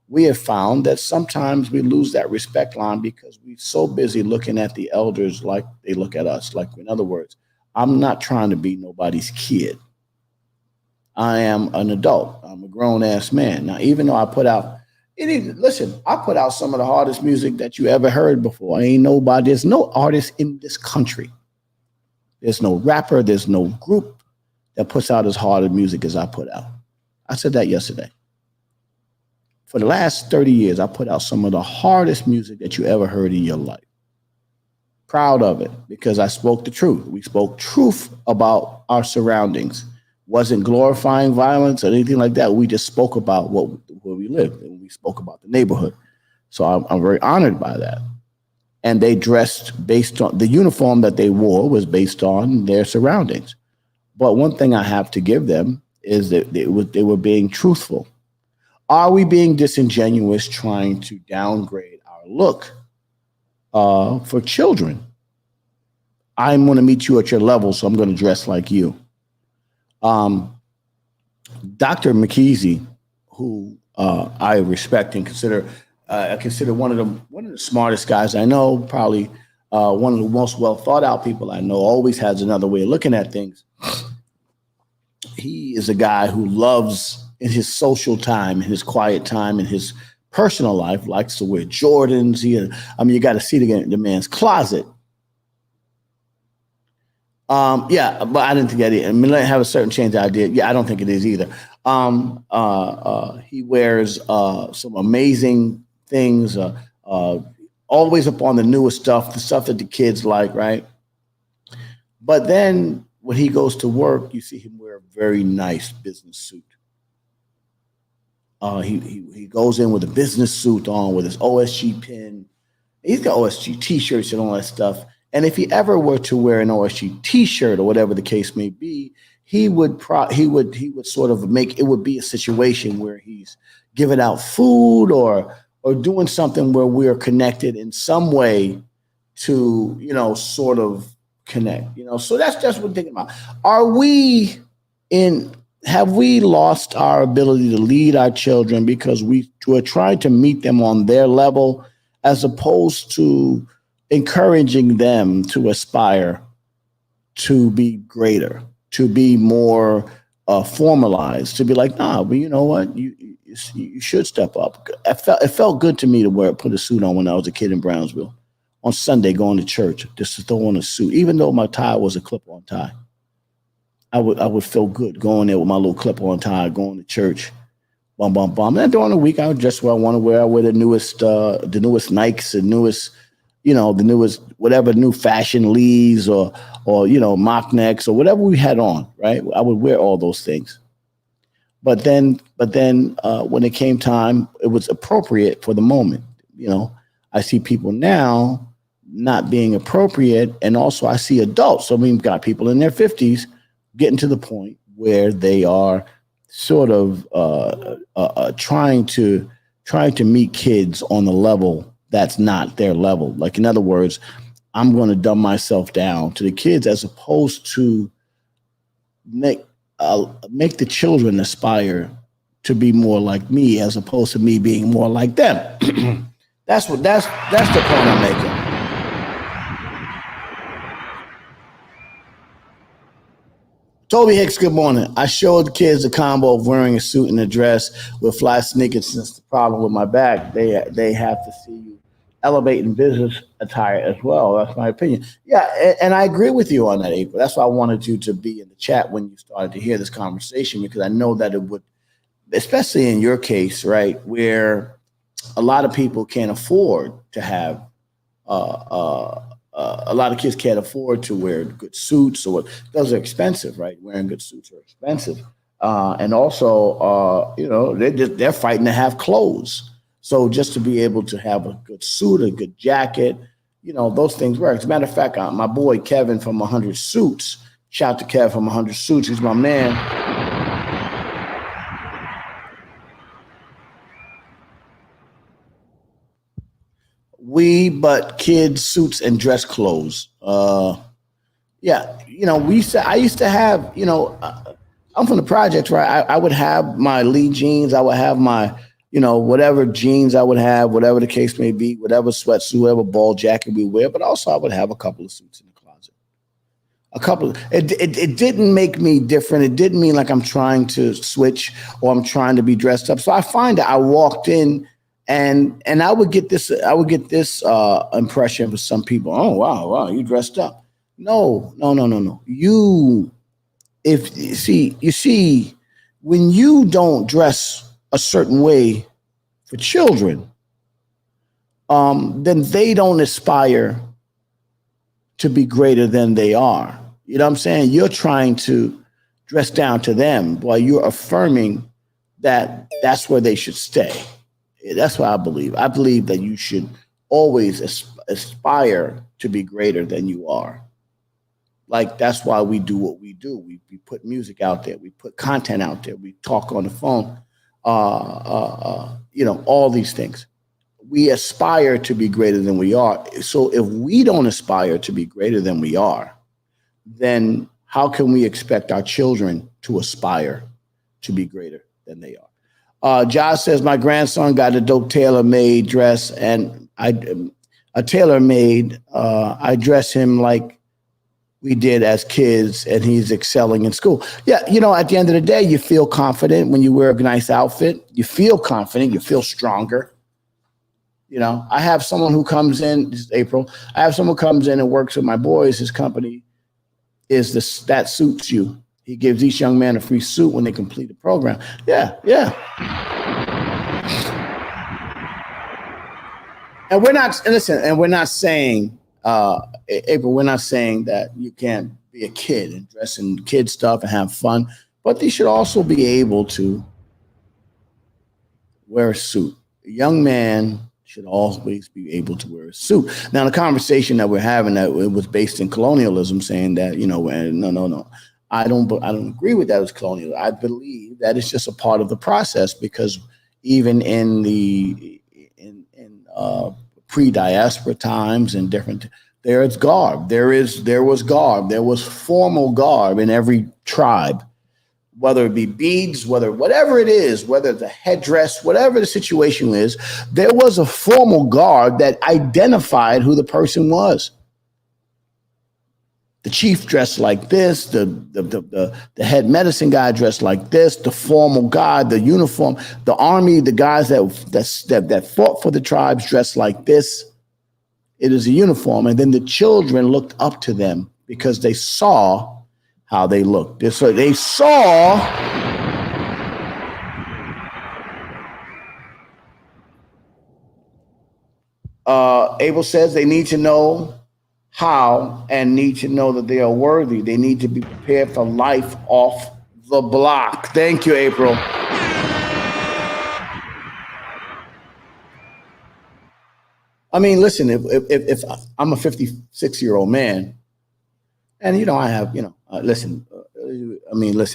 we have found that sometimes we lose that respect line because we're so busy looking at the elders like they look at us. Like, in other words, I'm not trying to be nobody's kid. I am an adult. I'm a grown-ass man. Now, even though I put out, I put out some of the hardest music that you ever heard before. There's no artist in this country. There's no rapper, there's no group that puts out as hard of music as I put out. I said that yesterday. For the last 30 years, I put out some of the hardest music that you ever heard in your life. Proud of it, because I spoke the truth. We spoke truth about our surroundings. Wasn't glorifying violence or anything like that. We just spoke about where we lived, and we spoke about the neighborhood. So I'm very honored by that. And they dressed based on the uniform that they wore was based on their surroundings. But one thing I have to give them is that they were being truthful. Are we being disingenuous, trying to downgrade our look for children? I'm going to meet you at your level, so I'm going to dress like you. Dr. McKeezy, who I respect and consider one of the smartest guys I know, probably one of the most well thought out people I know, always has another way of looking at things. He is a guy who loves, in his social time, in his quiet time, in his personal life, likes to wear Jordans. You got to see the man's closet. Yeah, but I didn't think that. I mean, let have a certain change I did. Yeah, I don't think it is either. He wears some amazing things. Uh, Always up on the newest stuff, the stuff that the kids like, right? But then when he goes to work, you see him wear a very nice business suit. He goes in with a business suit on with his OSG pin. He's got OSG T-shirts and all that stuff. And if he ever were to wear an OSG T-shirt or whatever the case may be, he would sort of make it would be a situation where he's giving out food or doing something where we're connected in some way to sort of connect. So that's what I'm thinking about. Are we in? Have we lost our ability to lead our children because we're trying to meet them on their level as opposed to encouraging them to aspire to be greater, to be more formalized, to be like, nah, but you know what, you should step up. It felt good to me to put a suit on when I was a kid in Brownsville on Sunday going to church, just to throw on a suit, even though my tie was a clip-on tie. I would feel good going there with my little clip-on tie, going to church, bum bum bum. And during the week, I would dress what I want to wear. I wear the newest Nikes, the newest, the newest whatever new fashion Lees or mock necks or whatever we had on. Right, I would wear all those things. But then, when it came time, it was appropriate for the moment. I see people now not being appropriate, and also I see adults. So we've got people in their 50s getting to the point where they are sort of trying to meet kids on the level that's not their level. Like, in other words, I'm going to dumb myself down to the kids as opposed to make the children aspire to be more like me as opposed to me being more like them. That's the point I'm making. Toby Hicks, good morning. I showed the kids the combo of wearing a suit and a dress with fly sneakers. Since the problem with my back, they have to see you elevate in business attire as well. That's my opinion. Yeah, and I agree with you on that, April. That's why I wanted you to be in the chat when you started to hear this conversation, because I know that it would, especially in your case, right, where a lot of people can't afford to have a lot of kids can't afford to wear good suits, or those are expensive, right? Wearing good suits are expensive, and also, they're fighting to have clothes. So just to be able to have a good suit, a good jacket, those things work. As a matter of fact, my boy Kevin from 100 Suits, shout out to Kev from 100 Suits, he's my man. But kids, suits and dress clothes. Yeah, I used to have, I'm from the projects, right? I would have my Lee jeans. I would have my, whatever jeans I would have, whatever the case may be, whatever sweatsuit, whatever ball jacket we wear. But also I would have a couple of suits in the closet. It didn't make me different. It didn't mean like I'm trying to switch or I'm trying to be dressed up. So I find that I walked in and I would get this impression for some people. Oh, wow, you dressed up. No. You see, when you don't dress a certain way for children, then they don't aspire to be greater than they are. You know what I'm saying? You're trying to dress down to them while you're affirming that that's where they should stay. That's what I believe. I believe that you should always aspire to be greater than you are. Like, that's why we do what we do. We put music out there. We put content out there. We talk on the phone. All these things. We aspire to be greater than we are. So if we don't aspire to be greater than we are, then how can we expect our children to aspire to be greater than they are? Josh says, my grandson got a dope tailor-made dress, and I dress him like we did as kids, and he's excelling in school. Yeah, at the end of the day, you feel confident when you wear a nice outfit. You feel confident. You feel stronger. I have someone who comes in, this is April, I have someone who comes in and works with my boys, his company, is this that suits you. He gives each young man a free suit when they complete the program. Yeah, yeah. And we're not listen. And we're not saying, April. We're not saying that you can't be a kid and dress in kid stuff and have fun, but they should also be able to wear a suit. A young man should always be able to wear a suit. Now, the conversation that we're having that it was based in colonialism, saying that no. I don't agree with that as colonial. I believe that it's just a part of the process because even in the pre-diaspora times and different, there is garb. There was garb. There was formal garb in every tribe, whether it be beads, whatever it is, whether it's a headdress, whatever the situation is, there was a formal garb that identified who the person was. The chief dressed like this, the head medicine guy dressed like this, the formal guy, the uniform, the army, the guys that fought for the tribes dressed like this. It is a uniform. And then the children looked up to them because they saw how they looked. So they saw Abel says they need to know how and need to know that they are worthy. They need to be prepared for life off the block. Thank you, April. I mean, listen, if I'm a 56-year-old man, and I have, listen,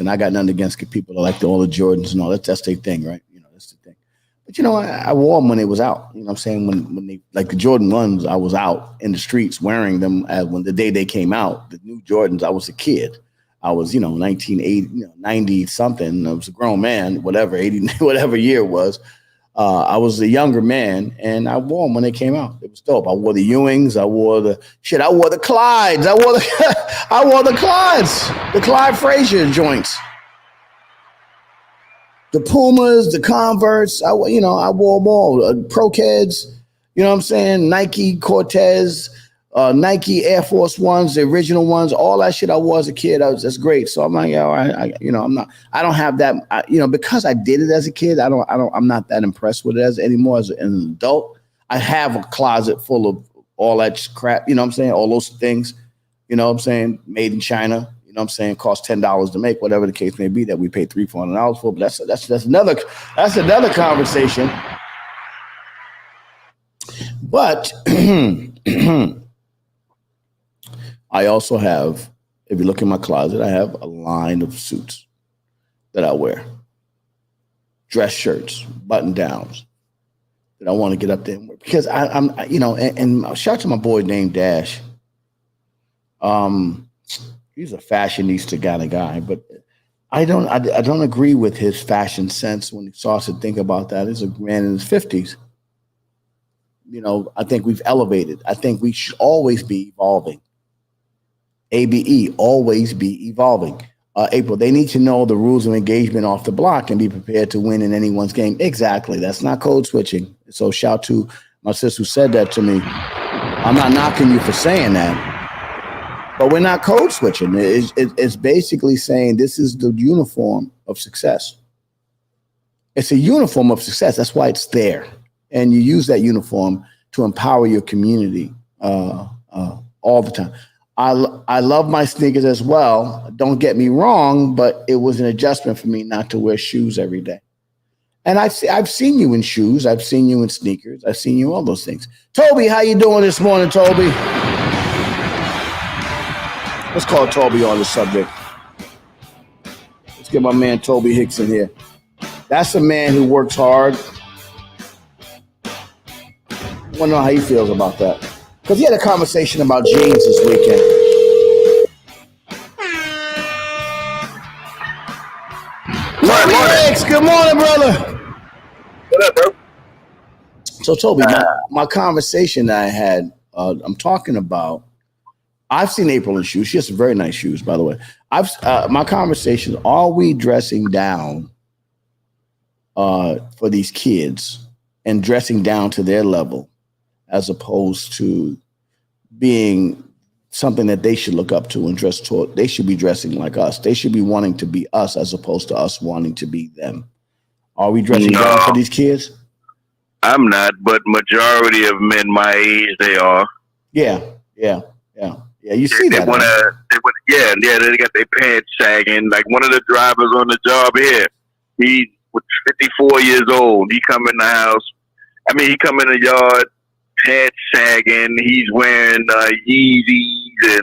I got nothing against people that like all the Jordans and all that. That's their thing, right? That's the thing. But I wore them when they was out. You know what I'm saying? When they like the Jordan 1s, I was out in the streets wearing them when the day they came out. The new Jordans, I was a kid. I was, 1980, 90 something. I was a grown man, whatever, 80, whatever year it was. I was a younger man, and I wore them when they came out. It was dope. I wore the Ewings. I wore the Clydes. I wore the Clydes, the Clyde Frazier joints. The Pumas, the Converse, I wore them all. Pro Kids, you know what I'm saying? Nike Cortez, Nike Air Force Ones, the original ones, all that shit I wore as a kid. That's great. So I'm like, I don't have that, because I did it as a kid. I'm not that impressed with it anymore as an adult. I have a closet full of all that crap. You know what I'm saying? All those things, you know what I'm saying? Made in China. You know what I'm saying? Cost $10 to make, whatever the case may be, that we paid $300-$400 for. But that's another conversation. But I also have, if you look in my closet, I have a line of suits that I wear. Dress shirts, button downs that I want to get up there and wear. Because I'm and shout out to my boy named Dash. He's a fashionista kind of guy, but I don't agree with his fashion sense when he starts to think about that. He's a man in his 50s. I think we've elevated. I think we should always be evolving. ABE, always be evolving. April, they need to know the rules of engagement off the block and be prepared to win in anyone's game. Exactly. That's not code switching. So shout to my sister who said that to me. I'm not knocking you for saying that. But we're not code switching. It's basically saying this is the uniform of success. It's a uniform of success. That's why it's there. And you use that uniform to empower your community all the time. I love my sneakers as well. Don't get me wrong, but it was an adjustment for me not to wear shoes every day. And I've seen you in shoes. I've seen you in sneakers. I've seen you all those things. Toby, how you doing this morning, Toby? Let's call Toby on the subject. Let's get my man Toby Hicks in here. That's a man who works hard. I want to know how he feels about that. Because he had a conversation about jeans this weekend. Toby Hicks, good morning, brother. What up, bro? So, Toby, my conversation that I had, I'm talking about, I've seen April in shoes. She has some very nice shoes, by the way. My conversation, are we dressing down for these kids and dressing down to their level as opposed to being something that they should look up to and dress toward. They should be dressing like us. They should be wanting to be us as opposed to us wanting to be them. Are we dressing down for these kids? I'm not, but majority of men my age, they are. Yeah. You see that? They got their pants sagging. Like one of the drivers on the job here, he was 54 years old. He come in the house. He come in the yard, pants sagging. He's wearing Yeezys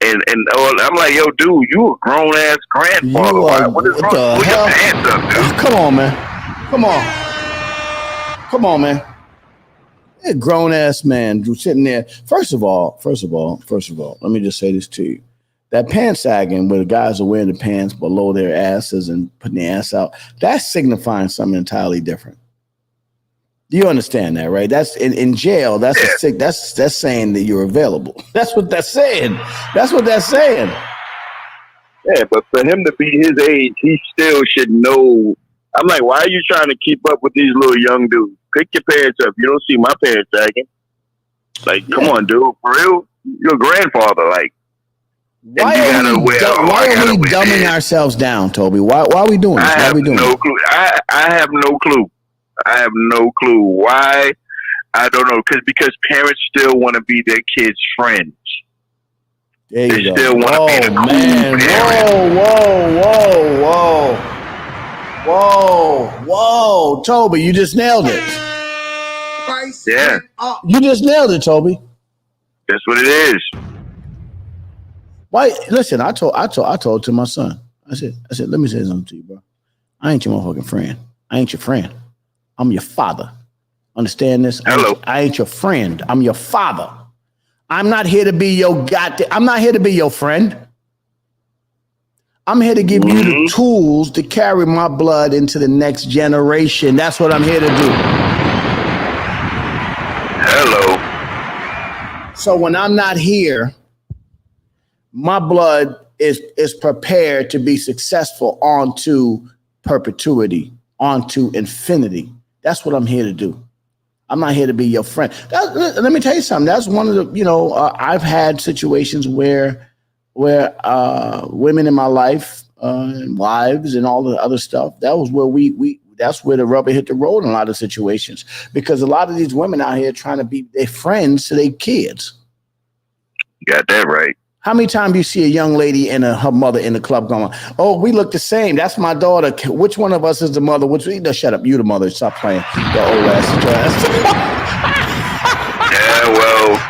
and all. I'm like, yo, dude, you a grown ass grandfather. What is wrong? Put your pants up, dude. Come on, man. Come on, man. A grown ass man sitting there. First of all, let me just say this to you. That pants sagging where the guys are wearing the pants below their asses and putting their ass out, that's signifying something entirely different. Do you understand that, right? That's in jail. That's that's saying that you're available. That's what that's saying. Yeah, but for him to be his age, he still should know. I'm like, why are you trying to keep up with these little young dudes? Pick your pants up. You don't see my pants sagging. Like, come on, dude. For real? You're a grandfather. Like, why are we dumbing ourselves down, Toby? Why are we doing this? I have no clue. I have no clue why. I don't know. Because parents still want to be their kids' friends. There you go. Still want to be the cool parent. Whoa, Toby, you just nailed it. Yeah. You just nailed it, Toby. That's what it is. Why? Listen, I told to my son. I said, let me say something to you, bro. I ain't your motherfucking friend. I ain't your friend. I'm your father. Understand this? Hello. I ain't your friend. I'm your father. I'm not here to be your I'm not here to be your friend. I'm here to give you the tools to carry my blood into the next generation. That's what I'm here to do. Hello. So when I'm not here, my blood is prepared to be successful onto perpetuity, onto infinity. That's what I'm here to do. I'm not here to be your friend. Let me tell you something. That's one of the, I've had situations where women in my life, and wives and all the other stuff, that was where that's where the rubber hit the road in a lot of situations, because a lot of these women out here trying to be their friends to their kids. You got that right. How many times do you see a young lady and her mother in the club going, oh, we look the same. That's my daughter. Which one of us is the mother? Shut up. You the mother. Stop playing. Your old ass. Yeah, well.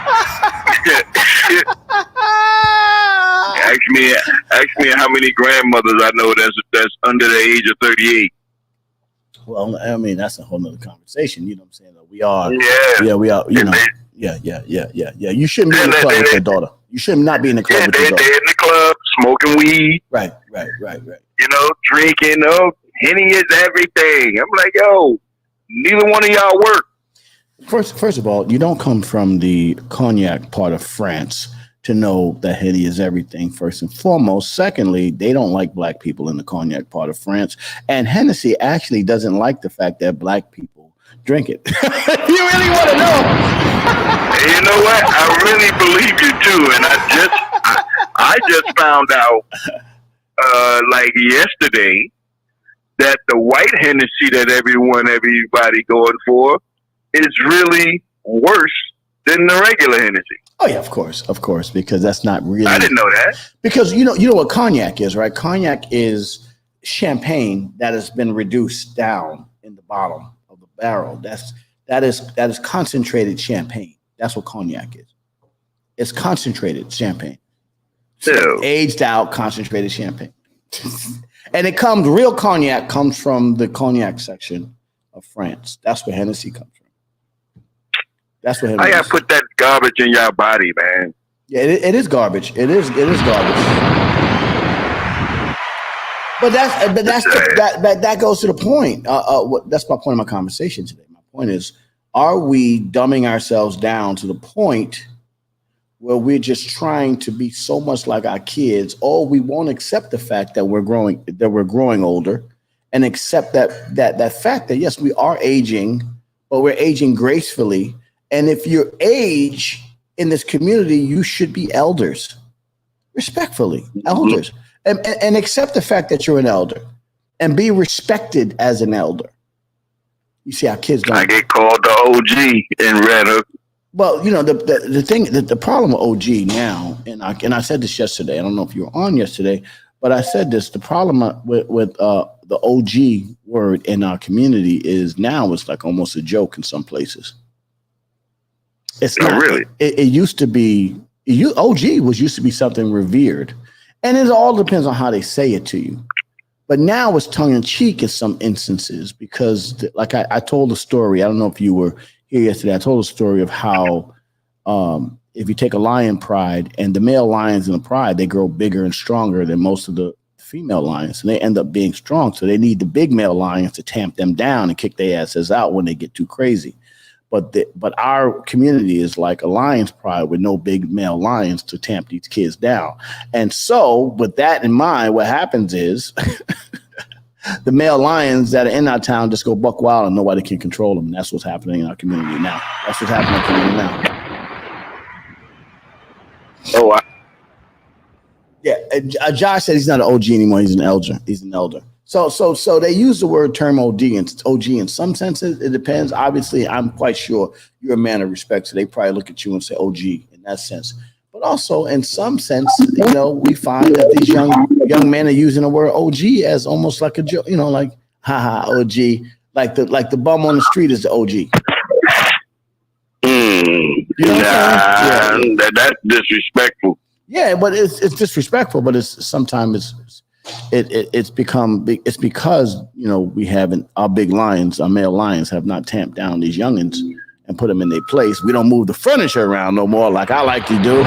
Ask me how many grandmothers I know that's under the age of 38. Well, I mean, that's a whole nother conversation. You know what I'm saying? We are. Yeah, we are. You know. Yeah. You shouldn't be in the club with your daughter. You should not be in the club with your daughter. They're in the club smoking weed. Right. Drinking. Oh, Henny is everything. I'm like, yo, neither one of y'all work. First of all, you don't come from the cognac part of France to know that Henny is everything, first and foremost. Secondly, they don't like black people in the cognac part of France. And Hennessy actually doesn't like the fact that black people drink it. You really want to know? You know what? I really believe you too. And I just found out like yesterday that the white Hennessy that everybody going for is really worse than the regular Hennessy. Oh yeah, of course, because that's not really. I didn't know that. Because you know what cognac is, right? Cognac is champagne that has been reduced down in the bottom of the barrel. That is concentrated champagne. That's what cognac is. It's concentrated champagne. So aged out, concentrated champagne. And real cognac comes from the cognac section of France. That's where Hennessy comes from. That's what Hennessy. I gotta put that garbage in your body, man. Yeah, it is garbage. It is garbage. But that goes to the point. That's my point of my conversation today. My point is, are we dumbing ourselves down to the point where we're just trying to be so much like our kids, or we won't accept the fact that we're growing older, and accept that fact that yes, we are aging, but we're aging gracefully. And if you age in this community, you should be elders, respectfully, elders, and accept the fact that you're an elder and be respected as an elder. You see how kids don't. I get called the OG in Red Hook. Well, you know, the thing, the problem with OG now, and I said this yesterday. I don't know if you were on yesterday, but I said this. The problem with the OG word in our community is now it's like almost a joke in some places. It's not really. It used to be. OG used to be something revered, and it all depends on how they say it to you. But now it's tongue in cheek in some instances because, like I told the story. I don't know if you were here yesterday. I told a story of how if you take a lion pride and the male lions in the pride, they grow bigger and stronger than most of the female lions, and they end up being strong. So they need the big male lions to tamp them down and kick their asses out when they get too crazy. But our community is like a lion's pride with no big male lions to tamp these kids down. And so with that in mind, what happens is the male lions that are in our town just go buck wild and nobody can control them. And that's what's happening in our community now. That's what's happening in our community now. Yeah, Josh said he's not an OG anymore. He's an elder. He's an elder. So they use the word term OG in some senses. It depends. Obviously, I'm quite sure you're a man of respect, so they probably look at you and say OG in that sense. But also, in some sense, you know, we find that these young men are using the word OG as almost like a joke. You know, like haha OG, like the bum on the street is the OG. You know what I'm saying? Yeah. That's disrespectful. Yeah, but it's disrespectful. But sometimes it's because, you know, we haven't, our big lions, our male lions have not tamped down these youngins and put them in their place. We don't move the furniture around no more like I like to do.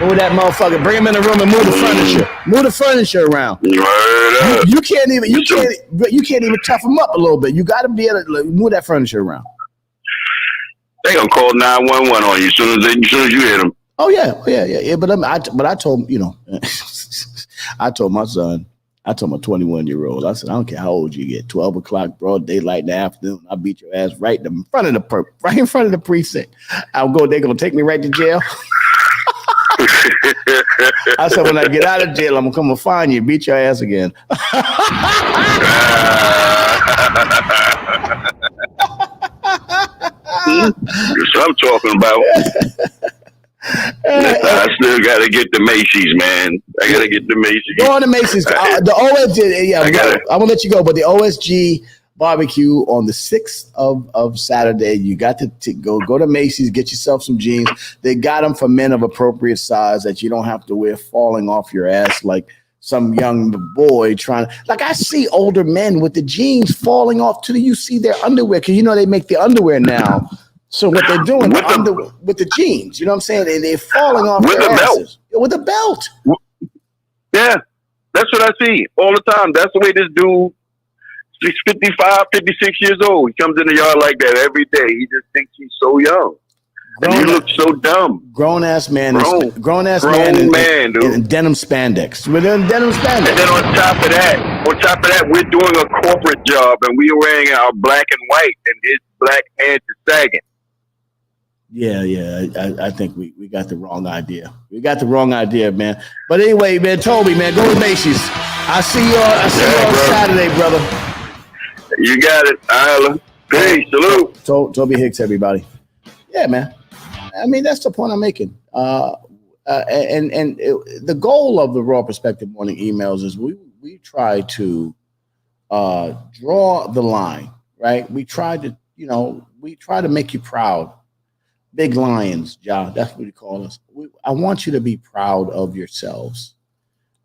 Move that motherfucker, bring him in the room and move the furniture. Move the furniture around. You can't even tough him up a little bit. You got to be able to move that furniture around. They gonna call 911 on you as soon as you hit them. Oh yeah. But I told him, you know, I told my 21-year-old, I said, I don't care how old you get, 12 o'clock, broad daylight in the afternoon, I'll beat your ass right in front of the precinct. They're gonna take me right to jail. I said, when I get out of jail, I'm gonna come and find you, beat your ass again. That's what I'm talking about. I still got to get the Macy's, man. I got to get the Macy's. Go on to Macy's. The OSG, yeah, I'm going to let you go, but the OSG barbecue on the 6th of Saturday, you got to go to Macy's, get yourself some jeans. They got them for men of appropriate size that you don't have to wear falling off your ass like some young boy trying. Like I see older men with the jeans falling off till you see their underwear, because you know they make the underwear now. So what they're doing with the jeans, you know what I'm saying? They're falling off with their asses. Belt. With a belt. Yeah, that's what I see all the time. That's the way this dude, he's 55, 56 years old. He comes in the yard like that every day. He just thinks he's so young. And he looks so dumb. Grown-ass man. Grown man, dude. In denim spandex. Within denim spandex. And then on top of that, we're doing a corporate job and we're wearing our black and white and his black pants is sagging. Yeah. I think we got the wrong idea. We got the wrong idea, man. But anyway, man, Toby, man, go to Macy's. I see you on Saturday, brother. You got it, Isla. Peace, salute. Toby Hicks, everybody. Yeah, man. I mean, that's the point I'm making. The goal of the Raw Perspective Morning emails is we try to draw the line, right? We try to make you proud. Big lions, John. That's what we call us. I want you to be proud of yourselves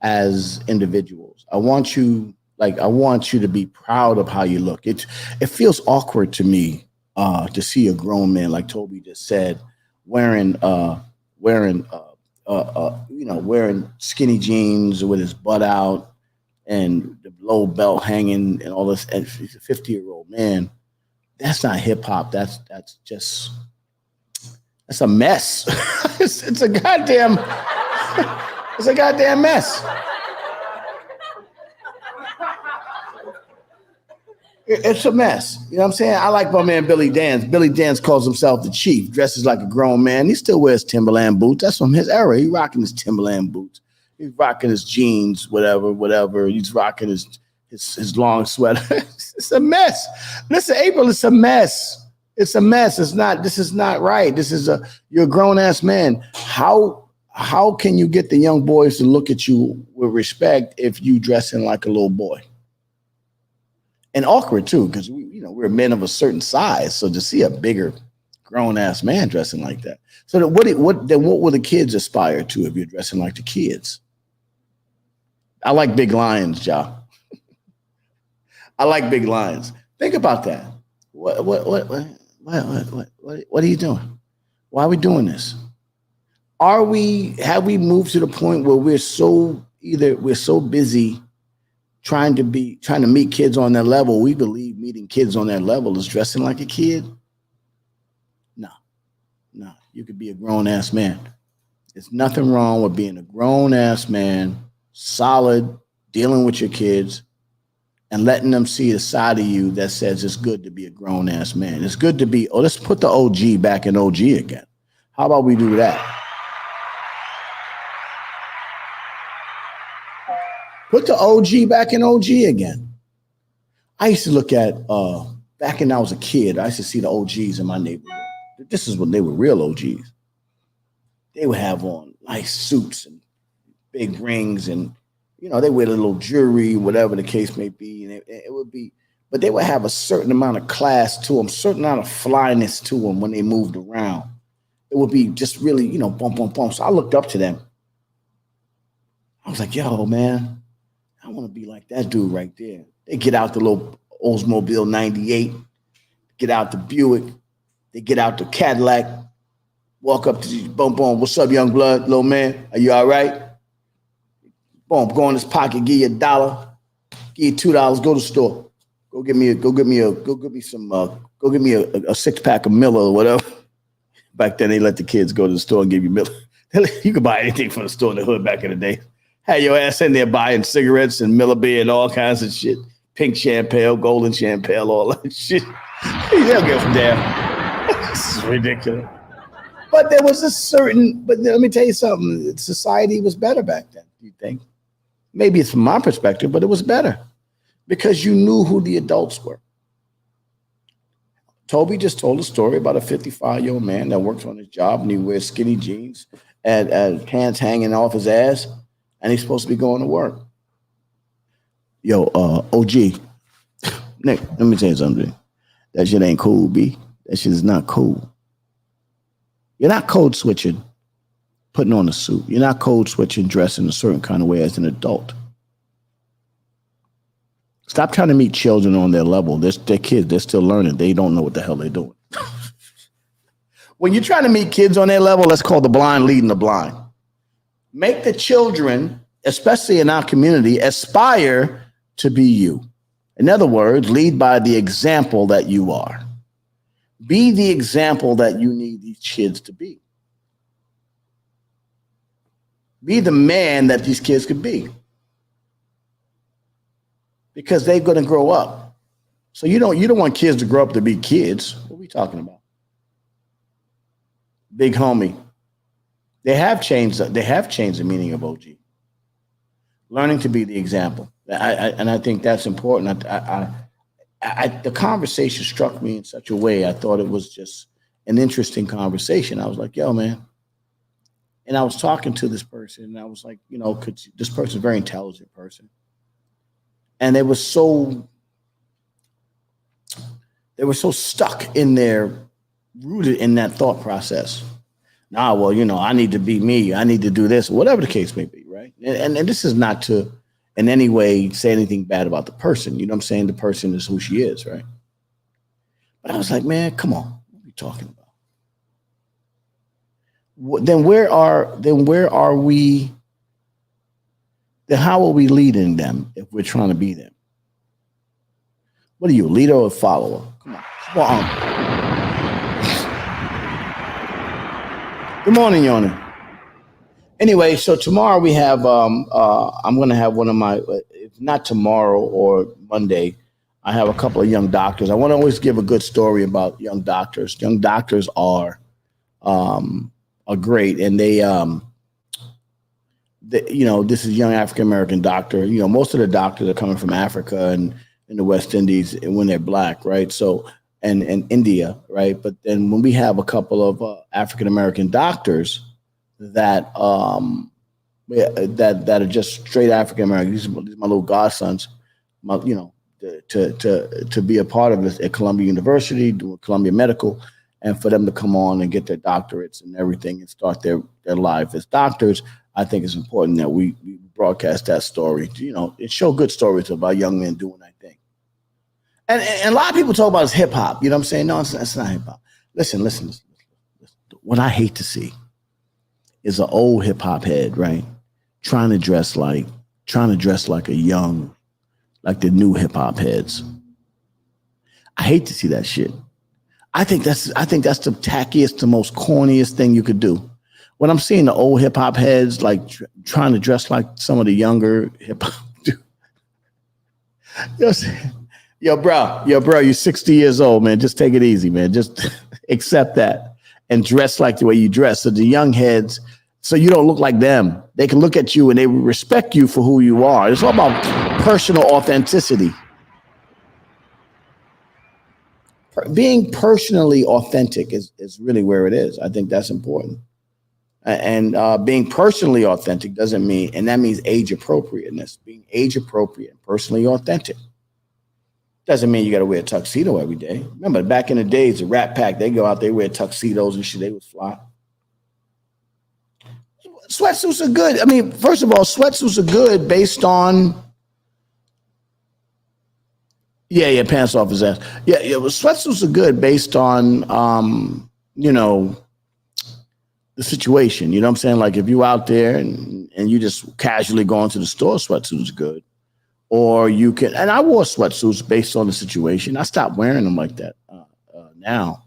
as individuals. I want you to be proud of how you look. It feels awkward to me to see a grown man, like Toby just said, wearing skinny jeans with his butt out and the low belt hanging and all this. And he's a 50-year-old man. That's not hip hop. That's a mess. It's a goddamn mess. It's a mess. You know what I'm saying? I like my man Billy Dance. Billy Dance calls himself the chief, dresses like a grown man. He still wears Timberland boots. That's from his era. He rocking his Timberland boots. He's rocking his jeans, whatever. He's rocking his long sweater. It's a mess. Listen, April, it's a mess. It's a mess. This is not right. You're a grown ass man. How can you get the young boys to look at you with respect if you dressing like a little boy? And awkward too, because we're men of a certain size. So to see a bigger, grown ass man dressing like that. So what will the kids aspire to if you're dressing like the kids? I like big lions, Ja. I like big lions. Think about that. What are you doing? Why are we doing this? Have we moved to the point where we're so busy trying to meet kids on their level, we believe meeting kids on their level is dressing like a kid? No, you could be a grown-ass man. There's nothing wrong with being a grown-ass man, solid, dealing with your kids, and letting them see the side of you that says it's good to be a grown-ass man. It's good to be, let's put the OG back in OG again. How about we do that? Put the OG back in OG again. I used to look at, back when I was a kid, I used to see the OGs in my neighborhood. This is when they were real OGs. They would have on nice suits and big rings and, they wear a little jewelry, whatever the case may be. And it would be, but they would have a certain amount of class to them, certain amount of flyness to them when they moved around. It would be just really, bump, bump, bump. So I looked up to them. I was like, yo, man. I want to be like that dude right there. They get out the little Oldsmobile 98, get out the Buick, they get out the Cadillac, walk up to you, boom, boom. What's up, young blood, little man? Are you all right? Boom, go in his pocket, give you $1, give you $2, go to the store. Go get me a 6-pack of Miller or whatever. Back then, they let the kids go to the store and give you Miller. You could buy anything from the store in the hood back in the day. Had your ass in there buying cigarettes and Miller Beer and all kinds of shit. Pink champagne, golden champagne, all that shit. They'll give a damn. This is ridiculous. But there was but let me tell you something. Society was better back then, do you think? Maybe it's from my perspective, but it was better because you knew who the adults were. Toby just told a story about a 55-year-old man that works on his job and he wears skinny jeans and pants hanging off his ass. And he's supposed to be going to work. Yo, OG, Nick, let me tell you something. That shit ain't cool, B. That shit is not cool. You're not code switching, putting on a suit. You're not code switching, dressing a certain kind of way as an adult. Stop trying to meet children on their level. They're kids. They're still learning. They don't know what the hell they're doing. When you're trying to meet kids on their level, that's called the blind leading the blind. Make the children, especially in our community, aspire to be you. In other words, lead by the example that you are. Be the example that you need these kids to be. Be the man that these kids could be. Because they're going to grow up. So you don't want kids to grow up to be kids. What are we talking about? Big homie. They have changed the meaning of OG. Learning to be the example. And I think that's important. The conversation struck me in such a way. I thought it was just an interesting conversation. I was like, yo, man. And I was talking to this person and I was like, this person's a very intelligent person. And they were so stuck in rooted in that thought process. I need to be me. I need to do this, whatever the case may be, right? And this is not to in any way say anything bad about the person. You know what I'm saying? The person is who she is, right? But I was like, man, come on. What are you talking about? Then where are we? Then how are we leading them if we're trying to be them? What are you, a leader or a follower? Come on. Good morning, Yona. Anyway, so tomorrow we have, I'm going to have one of my, if not tomorrow or Monday, I have a couple of young doctors. I want to always give a good story about young doctors. Young doctors are great, and this is young African American doctor. Most of the doctors are coming from Africa and in the West Indies when they're black, right? So and India, right? But then when we have a couple of African American doctors that that are just straight African American, these are my little godsons, to be a part of this at Columbia University, doing Columbia Medical, and for them to come on and get their doctorates and everything and start their life as doctors. I think it's important that we broadcast that story. And show good stories about young men doing that thing. And a lot of people talk about hip hop. You know what I'm saying? No, it's not hip hop. Listen. What I hate to see is an old hip hop head, right? Trying to dress like a young, like the new hip hop heads. I hate to see that shit. I think that's the tackiest, the most corniest thing you could do. When I'm seeing the old hip hop heads like trying to dress like some of the younger hip hop dudes. Yo, bro, you're 60 years old, man. Just take it easy, man. Just accept that and dress like the way you dress. So the young heads, so you don't look like them. They can look at you and they respect you for who you are. It's all about personal authenticity. Being personally authentic is really where it is. I think that's important. And being personally authentic doesn't mean, and that means age appropriateness. Being age appropriate and personally authentic doesn't mean you got to wear a tuxedo every day. Remember, back in the days, the Rat Pack, they go out, they wear tuxedos and shit. They would fly. Sweatsuits are good. I mean, first of all, sweatsuits are good based on. Yeah, pants off his ass. Yeah. Well, sweatsuits are good based on, the situation. You know what I'm saying? Like if you out there and you just casually go into the store, sweatsuits are good. Or you can, and I wore sweatsuits based on the situation. I stopped wearing them like that now.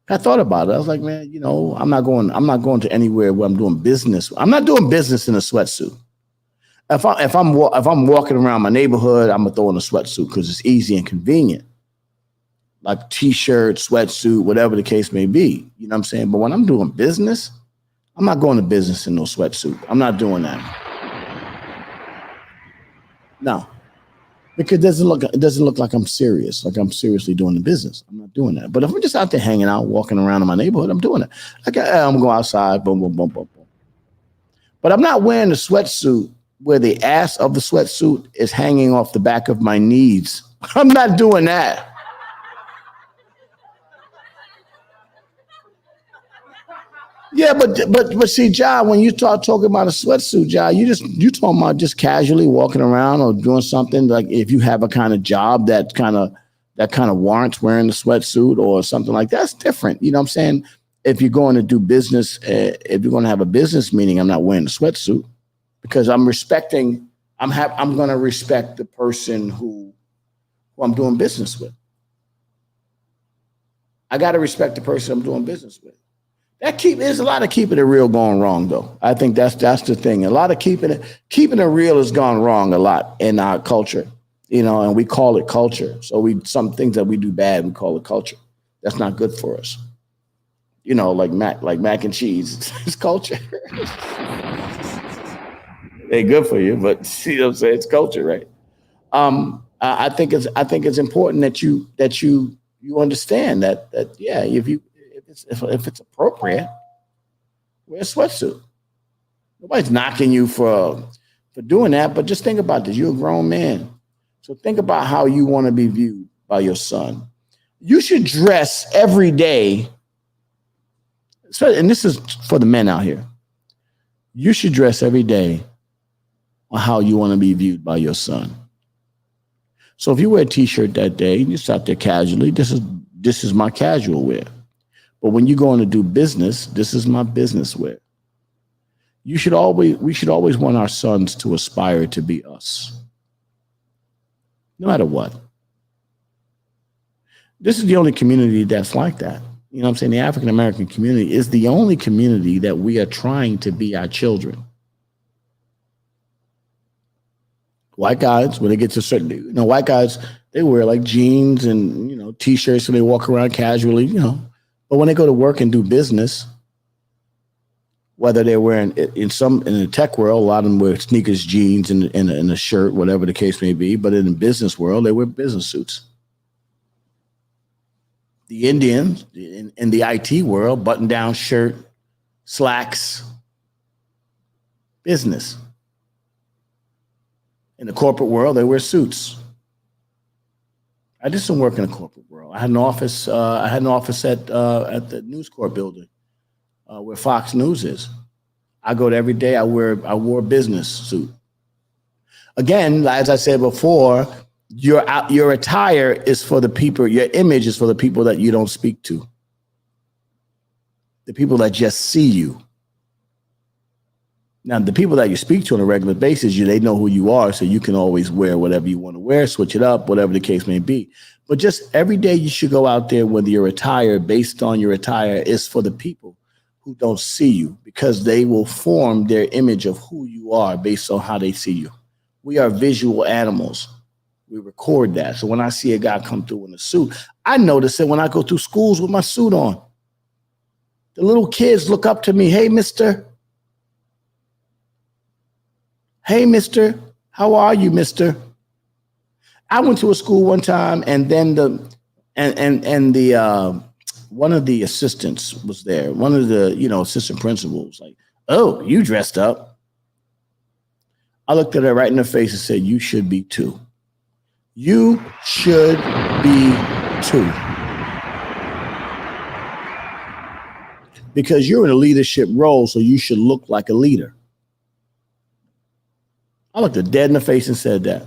I thought about it. I was like, man, I'm not going to anywhere where I'm doing business. I'm not doing business in a sweatsuit. If I'm walking around my neighborhood, I'm gonna throw in a sweatsuit because it's easy and convenient, like t-shirt, sweatsuit, whatever the case may be. You know what I'm saying? But when I'm doing business, I'm not going to business in no sweatsuit. I'm not doing that. No, because it doesn't look like I'm serious, like I'm seriously doing the business. I'm not doing that. But if I'm just out there hanging out, walking around in my neighborhood, I'm doing it. Like I'm going outside, boom, boom, boom, boom, boom. But I'm not wearing a sweatsuit where the ass of the sweatsuit is hanging off the back of my knees. I'm not doing that. Yeah, but see, John, when you start talking about a sweatsuit, John, you talking about just casually walking around or doing something like if you have a kind of job that kind of warrants wearing the sweatsuit or something like that, that's different. You know what I'm saying? If you're going to do business, if you're going to have a business meeting, I'm not wearing a sweatsuit because I'm going to respect the person who I'm doing business with. I got to respect the person I'm doing business with. There's a lot of keeping it real going wrong, though. I think that's the thing. A lot of keeping it real has gone wrong a lot in our culture, and we call it culture. So some things that we do bad, we call it culture. That's not good for us. Like mac and cheese, it's culture. Ain't good for you, but see what I'm saying? It's culture, right? I think it's important that you understand that yeah, if it's appropriate, wear a sweatsuit. Nobody's knocking you for doing that, but just think about this. You're a grown man. So think about how you want to be viewed by your son. You should dress every day. And this is for the men out here. You should dress every day on how you want to be viewed by your son. So if you wear a t-shirt that day, you just out there casually, this is my casual wear. But when you're going to do business, this is my business wear. We should always want our sons to aspire to be us. No matter what. This is the only community that's like that. You know what I'm saying? The African American community is the only community that we are trying to be our children. White guys, when they get to certain, white guys, they wear like jeans and, T-shirts and they walk around casually, But when they go to work and do business, whether they're wearing in the tech world, a lot of them wear sneakers, jeans, and a shirt, whatever the case may be. But in the business world, they wear business suits. The Indians in the IT world, button-down shirt, slacks, business. In the corporate world, they wear suits. I did some work in the corporate world. I had an office. At the News Corp building, where Fox News is. I go there every day. I wore a business suit. Again, as I said before, your attire is for the people. Your image is for the people that you don't speak to. The people that just see you. Now, the people that you speak to on a regular basis, they know who you are, so you can always wear whatever you want to wear, switch it up, whatever the case may be. But just every day you should go out there with your attire, based on your attire, is for the people who don't see you, because they will form their image of who you are based on how they see you. We are visual animals. We record that. So when I see a guy come through in a suit, I notice it when I go through schools with my suit on. The little kids look up to me. Hey, mister. Hey, mister. How are you, mister? I went to a school one time, and then one of the assistants was there. One of the, assistant principals, like, oh, you dressed up. I looked at her right in the face and said, you should be too. You should be too. Because you're in a leadership role, so you should look like a leader. I looked her dead in the face and said that.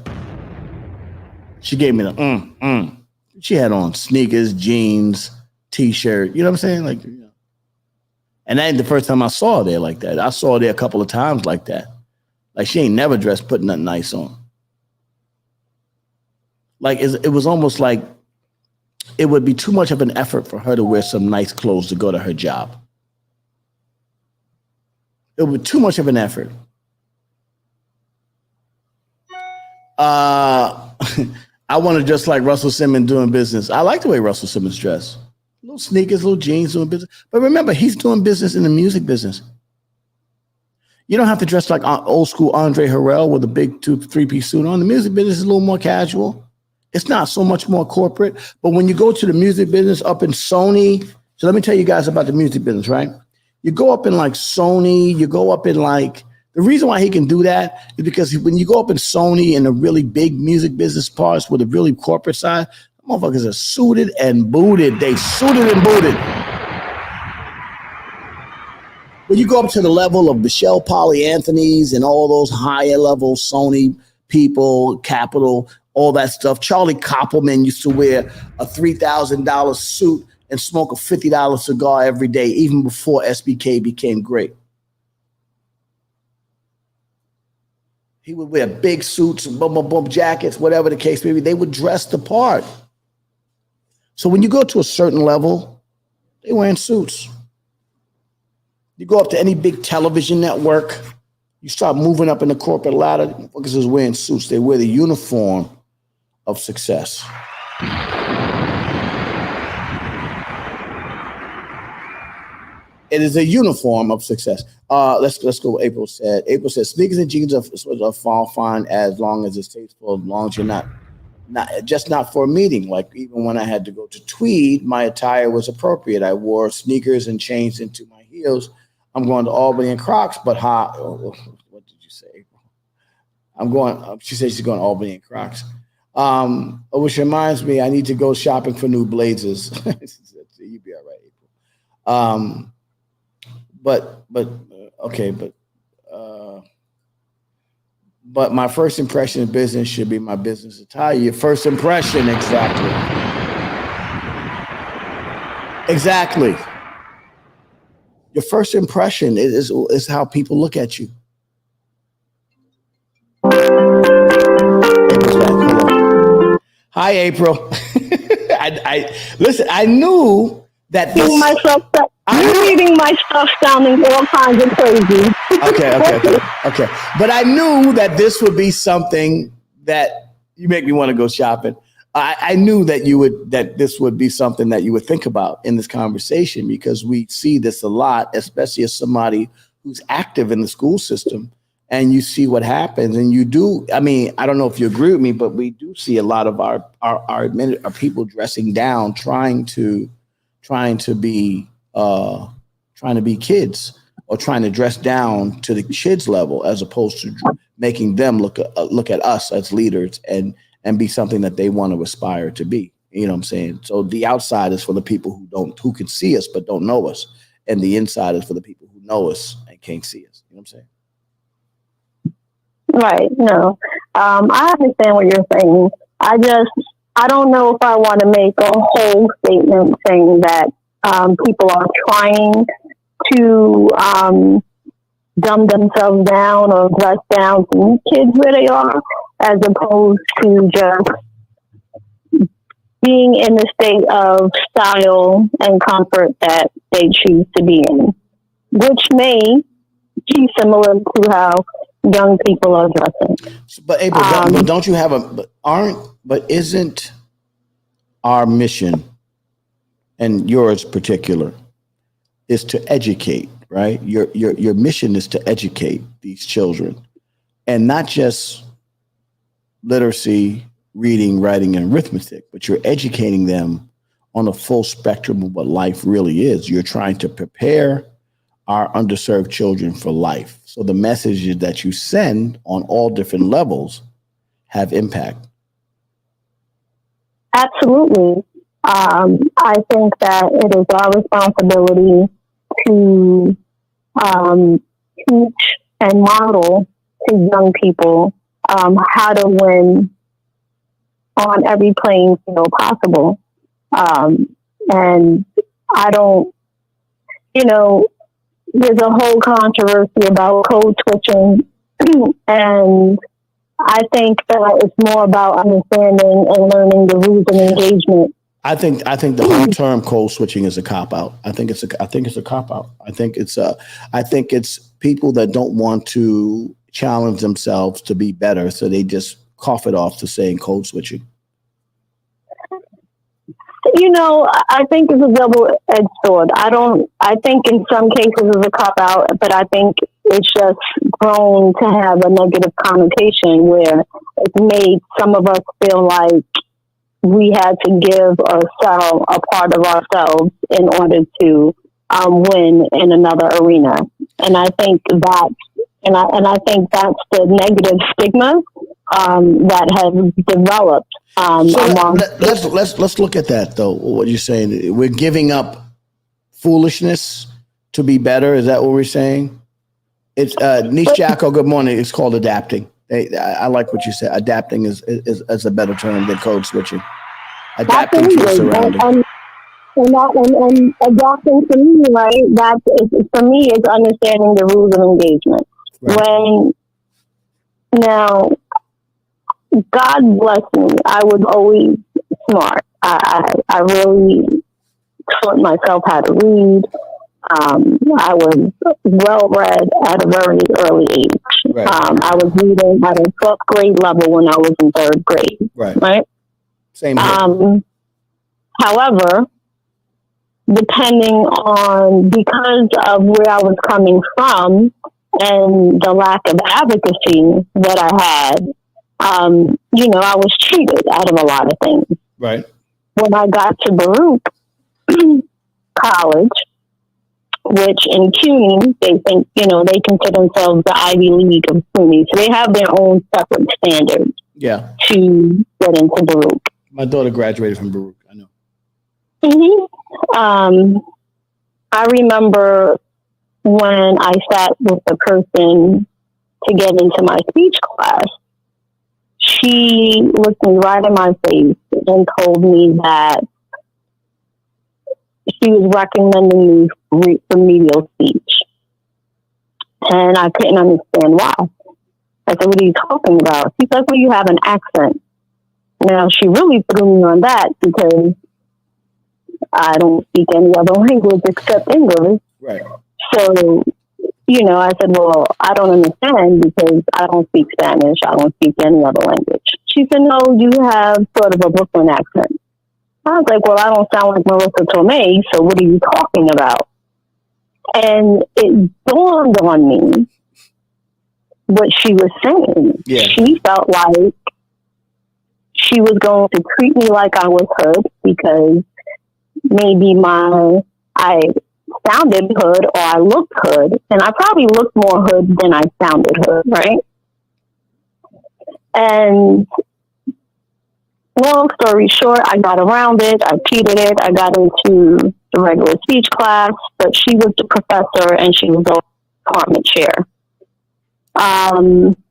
She gave me the She had on sneakers, jeans, T-shirt. You know what I'm saying? And that ain't the first time I saw her there like that. I saw her there a couple of times like that. Like, she ain't never dressed, putting nothing nice on. Like, it was almost like it would be too much of an effort for her to wear some nice clothes to go to her job. It would be too much of an effort. I want to dress like Russell Simmons doing business. I like the way Russell Simmons dress. Little sneakers, little jeans, doing business. But remember, he's doing business in the music business. You don't have to dress like old school Andre Harrell with a big 2-3-piece suit on. The music business is a little more casual. It's not so much more corporate. But when you go to the music business up in Sony, so let me tell you guys about the music business, right? You go up in like Sony, you go up in like, the reason why he can do that is because when you go up in Sony and the really big music business parts with a really corporate side, motherfuckers are suited and booted. They suited and booted. When you go up to the level of Michelle Polly-Anthony's and all those higher level Sony people, Capitol, all that stuff. Charlie Koppelman used to wear a $3,000 suit and smoke a $50 cigar every day, even before SBK became great. He would wear big suits, boom jackets, whatever the case may be. They would dress the part. So when you go to a certain level, they're wearing suits. You go up to any big television network, you start moving up in the corporate ladder, motherfuckers is wearing suits. They wear the uniform of success. It is a uniform of success. Let's go what April said. April said, sneakers and jeans are fine as long as it's tasteful, as long as you're not for a meeting. Like even when I had to go to Tweed, my attire was appropriate. I wore sneakers and changed into my heels. I'm going to Albany and Crocs, but what did you say, April? I'm going, she said she's going to Albany and Crocs. Which reminds me, I need to go shopping for new blazers. You'd be all right, April. But my first impression in business should be my business attire. Your first impression, exactly. Your first impression is how people look at you. Hi, April. Listen. I knew that I'm reading my stuff sounding all kinds of crazy. Okay. But I knew that this would be something that you make me want to go shopping. I knew that this would be something that you would think about in this conversation, because we see this a lot, especially as somebody who's active in the school system, and you see what happens. And you do. I mean, I don't know if you agree with me, but we do see a lot of our people dressing down, trying to be kids, or trying to dress down to the kids level, as opposed to making them look at us as leaders and be something that they want to aspire to be. You know what I'm saying? So the outside is for the people who can see us but don't know us, and the inside is for the people who know us and can't see us. You know what I'm saying? Right. No, I understand what you're saying. I don't know if I want to make a whole statement saying that people are trying to dumb themselves down or dress down to meet kids where they are, as opposed to just being in the state of style and comfort that they choose to be in, which may be similar to how young people are dressing. But April, don't you have isn't our mission, and yours particular, is to educate, right? Your mission is to educate these children, and not just literacy, reading, writing, and arithmetic, but you're educating them on a full spectrum of what life really is. You're trying to prepare our underserved children for life. So the messages that you send on all different levels have impact. Absolutely. I think that it is our responsibility to teach and model to young people how to win on every playing field possible. And I don't, there's a whole controversy about code switching. And I think that it's more about understanding and learning the rules of engagement. I think the whole term code switching is a cop out. I think it's a cop out. I think it's people that don't want to challenge themselves to be better, so they just cough it off to saying code switching. I think it's a double-edged sword. I think in some cases it's a cop-out, but I think it's just grown to have a negative connotation where it's made some of us feel like we had to give or sell a part of ourselves in order to win in another arena. And I think that's the negative stigma that has developed. Let's look at that though. What you're saying, we're giving up foolishness to be better. Is that what we're saying? It's Niche Jacko. Good morning. It's called adapting. I like what you said. Adapting is a better term than code switching. Adapting to your surroundings. And adapting to me, right? For me, it's understanding the rules of engagement. Right. Now, God bless me, I was always smart. I really taught myself how to read. I was well read at a very early age. Right. I was reading at a 12th grade level when I was in 3rd grade. Right. Same here. However, because of where I was coming from and the lack of advocacy that I had, I was cheated out of a lot of things. Right. When I got to Baruch College, which in CUNY, they think, they consider themselves the Ivy League of CUNY. So they have their own separate standards to get into Baruch. My daughter graduated from Baruch. I know. Mm-hmm. I remember when I sat with the person to get into my speech class, she looked me right in my face and told me that she was recommending me for remedial speech. And I couldn't understand why. I said, what are you talking about? She's like, well, you have an accent. Now, she really threw me on that because I don't speak any other language except English. Right. So I said, well, I don't understand because I don't speak Spanish. I don't speak any other language. She said, no, you have sort of a Brooklyn accent. I was like, well, I don't sound like Marissa Tomei, so what are you talking about? And it dawned on me what she was saying. Yeah. She felt like she was going to treat me like I was hood because maybe I sounded hood or I looked hood, and I probably looked more hood than I sounded hood, right? And long story short, I got around it, I cheated it, I got into the regular speech class, but she was the professor and she was the department chair.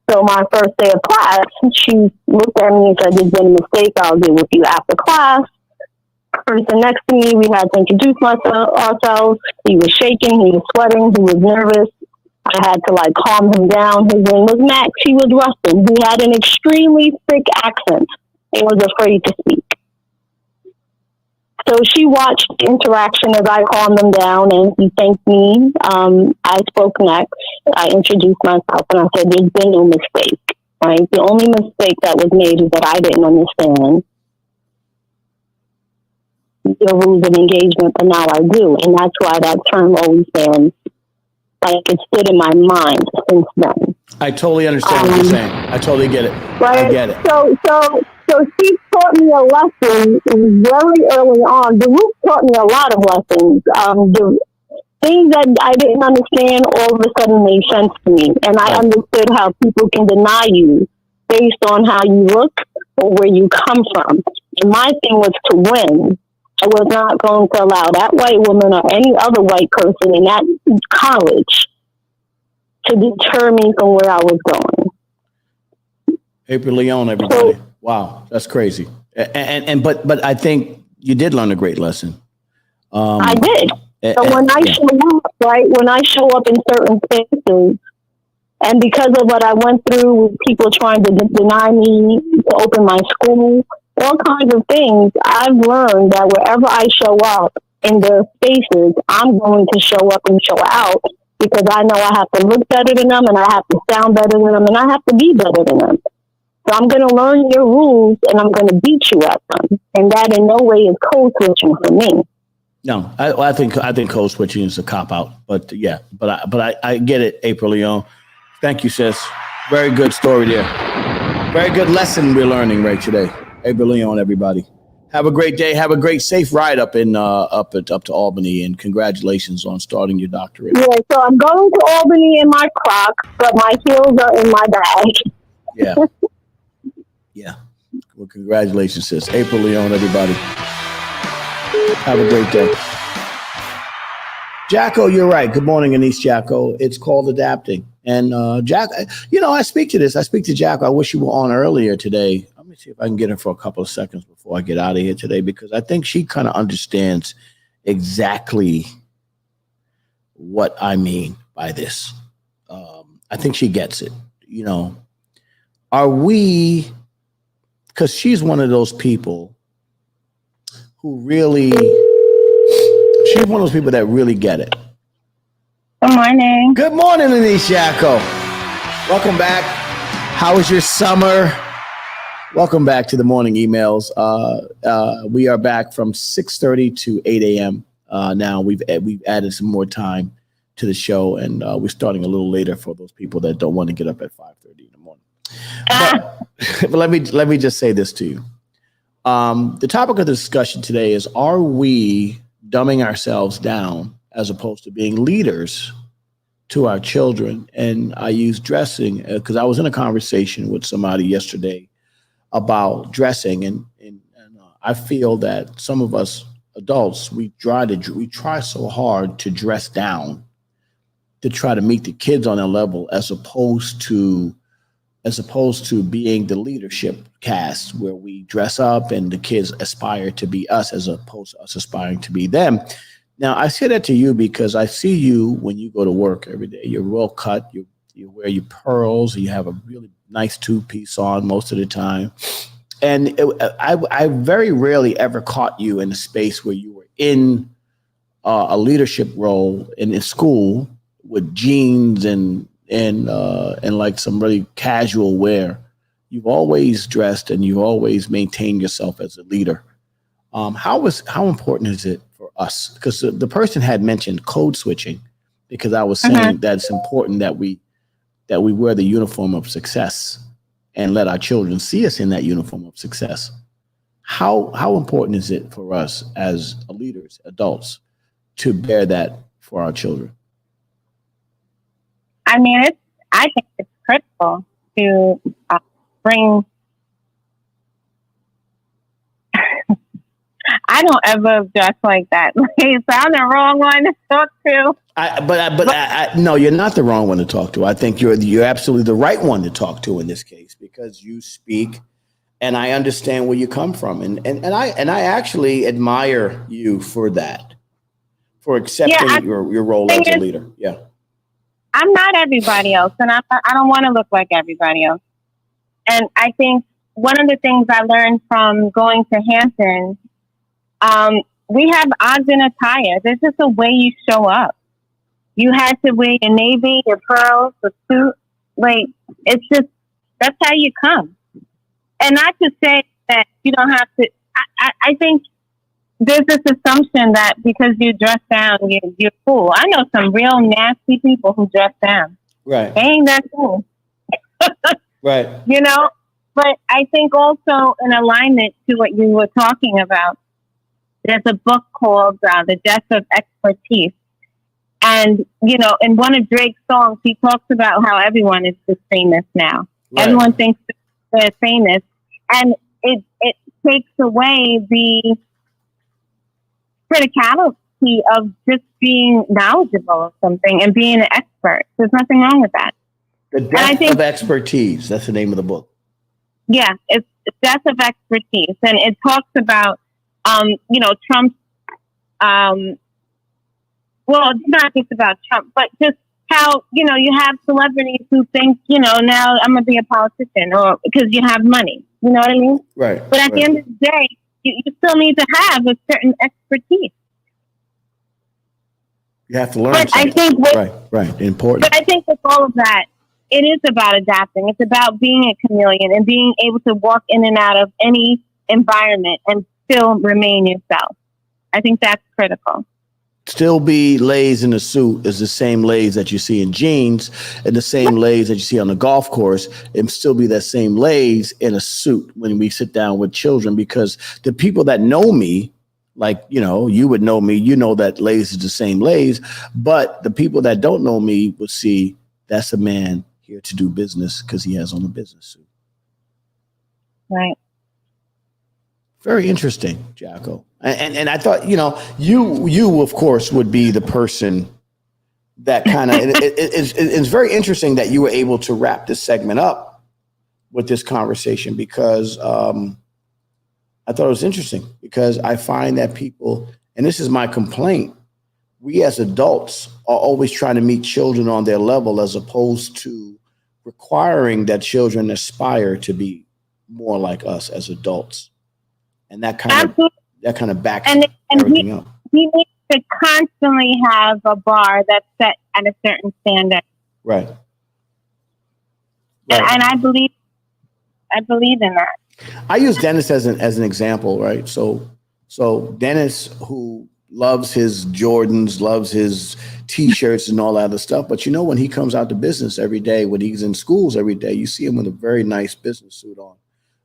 So my first day of class, she looked at me and said, there's been a mistake, I'll deal with you after class. Person next to me, we had to introduce ourselves. He was shaking, he was sweating, he was nervous. I had to calm him down. His name was Max. He was Russian. He had an extremely thick accent and was afraid to speak. So she watched the interaction as I calmed him down and he thanked me. I spoke next. I introduced myself and I said, there's been no mistake, right? The only mistake that was made is that I didn't understand the rules of engagement, but now I do. And that's why that term always stands, it stood in my mind since then. I totally understand what you're saying. I totally get it. Right? I get it. So she taught me a lesson very early on. The Root taught me a lot of lessons. The things that I didn't understand all of a sudden made sense to me. And I understood how people can deny you based on how you look or where you come from. And my thing was to win. I was not going to allow that white woman or any other white person in that college to deter me from where I was going. April Leon, everybody. Wow, that's crazy. But I think you did learn a great lesson. I did. So when I show up, right, when I show up in certain spaces, and because of what I went through with people trying to deny me to open my school, all kinds of things, I've learned that wherever I show up in their spaces, I'm going to show up and show out because I know I have to look better than them and I have to sound better than them and I have to be better than them. So I'm going to learn your rules and I'm going to beat you at them. And that in no way is code switching for me. No, I think code switching is a cop out, but yeah, but I get it, April Leon. Thank you, sis. Very good story there. Very good lesson we're learning right today. April Leon, everybody. Have a great day. Have a great safe ride up to Albany, and congratulations on starting your doctorate. Yeah, so I'm going to Albany in my Crocs, but my heels are in my bag. Yeah. Yeah. Well, congratulations, sis. April Leon, everybody. Have a great day. Jacko, you're right. Good morning, Anise Jacko. It's called adapting. And Jack, I speak to this. I speak to Jacko. I wish you were on earlier today. Let me see if I can get her for a couple of seconds before I get out of here today, because I think she kind of understands exactly what I mean by this. I think she gets it. Are we, because she's one of those people who really, she's one of those people that really get it. Good morning. Good morning, Anise Jacko. Welcome back. How was your summer? Welcome back to the morning emails. We are back from 6:30 to 8 a.m. Now we've added some more time to the show, and we're starting a little later for those people that don't want to get up at 5:30 in the morning. But let me just say this to you. The topic of the discussion today is: are we dumbing ourselves down as opposed to being leaders to our children? And I use dressing because I was in a conversation with somebody yesterday about dressing, and I feel that some of us adults, we try so hard to dress down to try to meet the kids on their level, as opposed to being the leadership cast where we dress up and the kids aspire to be us as opposed to us aspiring to be them. Now, I say that to you because I see you when you go to work every day. You're well cut. You wear your pearls. You have a really nice two-piece on most of the time. And I very rarely ever caught you in a space where you were in a leadership role in a school with jeans and like some really casual wear. You've always dressed and you always maintained yourself as a leader. How important is it for us? Because the person had mentioned code switching, because I was saying that it's important that we wear the uniform of success and let our children see us in that uniform of success. How important is it for us as leaders, adults, to bear that for our children? I mean, I think it's critical to bring. I don't ever dress like that. So I'm the wrong one to talk to. No, you're not the wrong one to talk to. I think you're absolutely the right one to talk to in this case, because you speak, and I understand where you come from, and I actually admire you for that, for accepting your role as a leader. Yeah, I'm not everybody else, and I don't want to look like everybody else. And I think one of the things I learned from going to Hampton. We have odds in attire. There's just a way you show up. You had to wear your navy, your pearls, the suit. Like, it's just, that's how you come. And not to say that you don't have to, I think there's this assumption that because you dress down, you're cool. I know some real nasty people who dress down. Right. They ain't that cool. Right. You know? But I think also in alignment to what you were talking about, there's a book called The Death of Expertise. And, you know, in one of Drake's songs, he talks about how everyone is just famous now. Right. Everyone thinks they're famous. And it takes away the criticality of just being knowledgeable of something and being an expert. There's nothing wrong with that. The Death of Expertise. That's the name of the book. Yeah, it's Death of Expertise. And it talks about you know, Trump's, well, it's not just about Trump, but just how, you know, you have celebrities who think, you know, now I'm going to be a politician, or because you have money. You know what I mean? Right. But at the end of the day, you still need to have a certain expertise. You have to learn but something. I think right. Important. But I think with all of that, it is about adapting. It's about being a chameleon and being able to walk in and out of any environment and still remain yourself. I think that's critical. Still be lays in a suit is the same lays that you see in jeans, and the same lays that you see on the golf course, and still be that same lays in a suit when we sit down with children, because the people that know me, like, you know, you would know me, you know that lays is the same lays, but the people that don't know me would see that's a man here to do business because he has on a business suit. Right. Very interesting, Jacko. And I thought, you know, you of course would be the person that kind of, it's very interesting that you were able to wrap this segment up with this conversation, because I thought it was interesting, because I find that people, and this is my complaint, we as adults are always trying to meet children on their level, as opposed to requiring that children aspire to be more like us as adults. And that kind of backs everything up. He needs to constantly have a bar that's set at a certain standard. Right. And I believe in that. I use Dennis as an example, right? So Dennis, who loves his Jordans, loves his T-shirts and all that other stuff, but you know, when he comes out to business every day, when he's in schools every day, you see him with a very nice business suit on,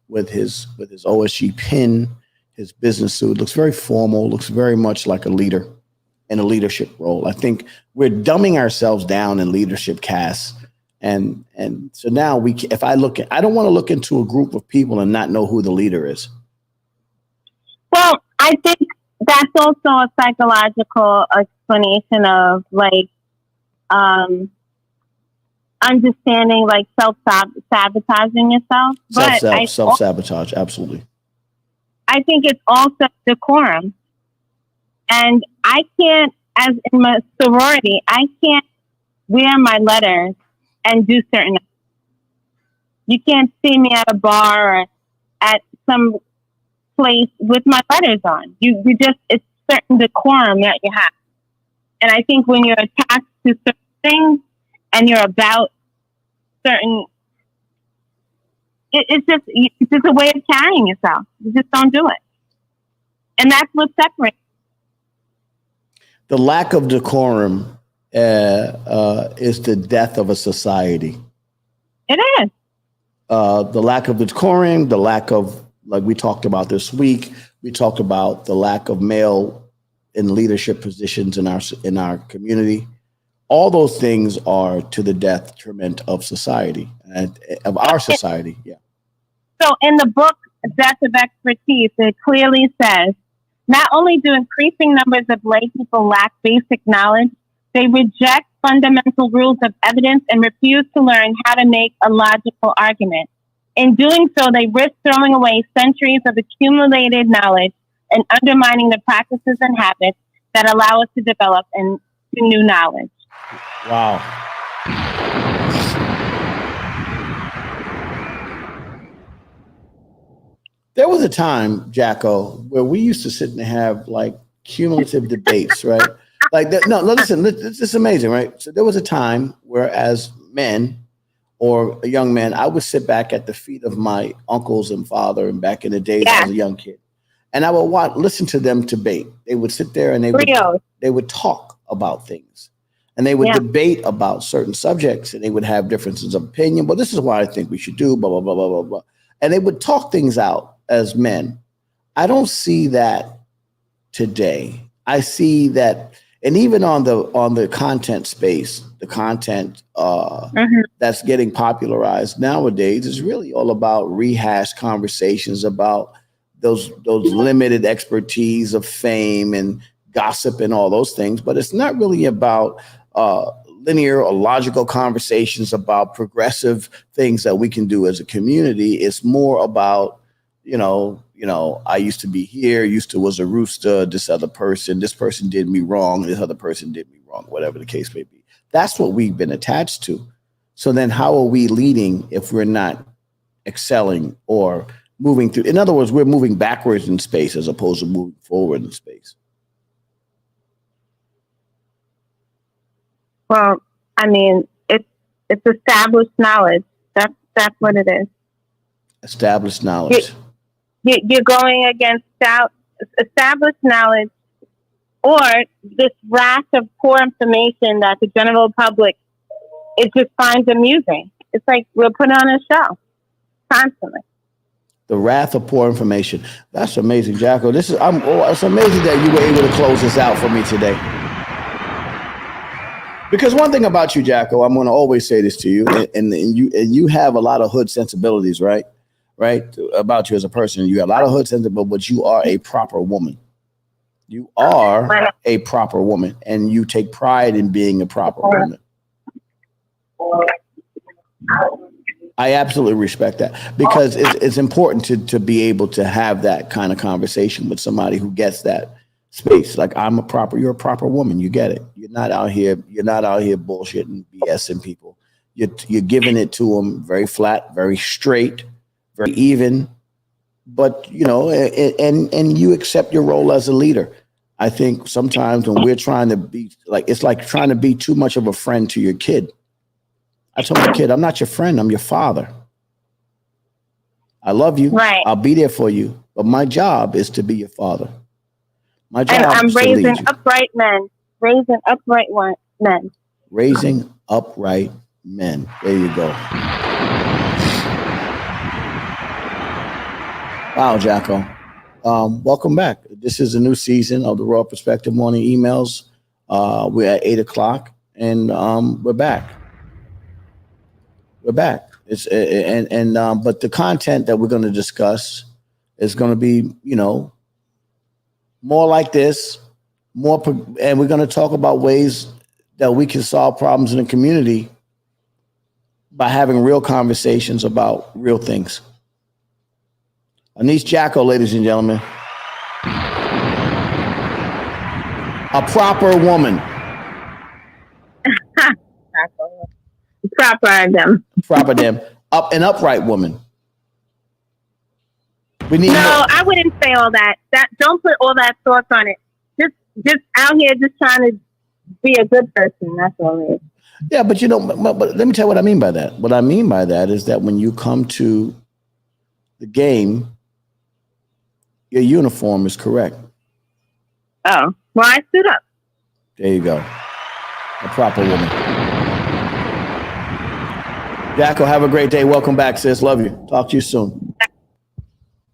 with his OSG pin, his business suit. Looks very formal, looks very much like a leader in a leadership role. I think we're dumbing ourselves down in leadership casts. And so now I don't want to look into a group of people and not know who the leader is. Well, I think that's also a psychological explanation of understanding, like self-sabotaging yourself. Self-sabotage, absolutely. I think it's also decorum. And I can't, as in my sorority, I can't wear my letters and do certain. You can't see me at a bar or at some place with my letters on. You just, it's certain decorum that you have. And I think when you're attached to certain things and you're about certain, it's just a way of carrying yourself. You just don't do it. And that's what separates. The lack of decorum is the death of a society. It is. The lack of decorum, the lack of, like we talked about this week, we talked about the lack of male in leadership positions in our community. All those things are to the detriment of society and of our society. Yeah. So in the book, Death of Expertise, it clearly says, not only do increasing numbers of lay people lack basic knowledge, they reject fundamental rules of evidence and refuse to learn how to make a logical argument. In doing so, they risk throwing away centuries of accumulated knowledge and undermining the practices and habits that allow us to develop into new knowledge. Wow. There was a time, Jacko, where we used to sit and have like cumulative debates, right? Like that. No, listen, this is amazing, right? So there was a time where, as men or a young man, I would sit back at the feet of my uncles and father, and back in the days I was a young kid, and I would listen to them debate. They would sit there and they would talk about things, and they would debate about certain subjects, and they would have differences of opinion. But this is what I think we should do, blah blah blah blah blah blah, and they would talk things out as men. I don't see that today. I see that, and even on the content space, the content that's getting popularized nowadays is really all about rehashed conversations about those limited expertise of fame and gossip and all those things. But it's not really about linear or logical conversations about progressive things that we can do as a community. It's more about, I used to be here, was a rooster, this person did me wrong, this other person did me wrong, whatever the case may be. That's what we've been attached to. So then how are we leading if we're not excelling or moving through? In other words, we're moving backwards in space as opposed to moving forward in space. Well, I mean, it's established knowledge. That's what it is. Established knowledge. You're going against established knowledge, or this rash of poor information that the general public, it just finds amusing. It's like we're putting on a show constantly. The wrath of poor information. That's amazing, Jacko. It's amazing that you were able to close this out for me today. Because one thing about you, Jacko, I'm going to always say this to you, and you have a lot of hood sensibilities, right? Right, about you as a person. You have a lot of hood sensibility, but you are a proper woman. You are a proper woman, and you take pride in being a proper woman. I absolutely respect that, because it's important to be able to have that kind of conversation with somebody who gets that space. Like, you're a proper woman. You get it. You're not out here bullshitting, BSing people. You're giving it to them very flat, very straight, very even, but and you accept your role as a leader. I think sometimes when we're trying to be it's like trying to be too much of a friend to your kid. I told my kid, I'm not your friend, I'm your father. I love you. Right. I'll be there for you, but my job is to be your father. My job I'm is raising to lead you. upright men, raising upright men. Raising upright men. There you go. Wow, Jacko. Welcome back. This is a new season of the Raw Perspective Morning Emails. We're at 8:00, and we're back. We're back. But the content that we're going to discuss is going to be, more like this, and we're going to talk about ways that we can solve problems in the community by having real conversations about real things. Anise Jacko, ladies and gentlemen. A proper woman. Proper them. An upright woman. We need I wouldn't say all that. Don't put all that thoughts on it. Just out here just trying to be a good person. That's all it is. Yeah, but but let me tell you what I mean by that. What I mean by that is that when you come to the game, your uniform is correct. Oh, well, I stood up. There you go. A proper woman. Jacko, have a great day. Welcome back, sis. Love you. Talk to you soon.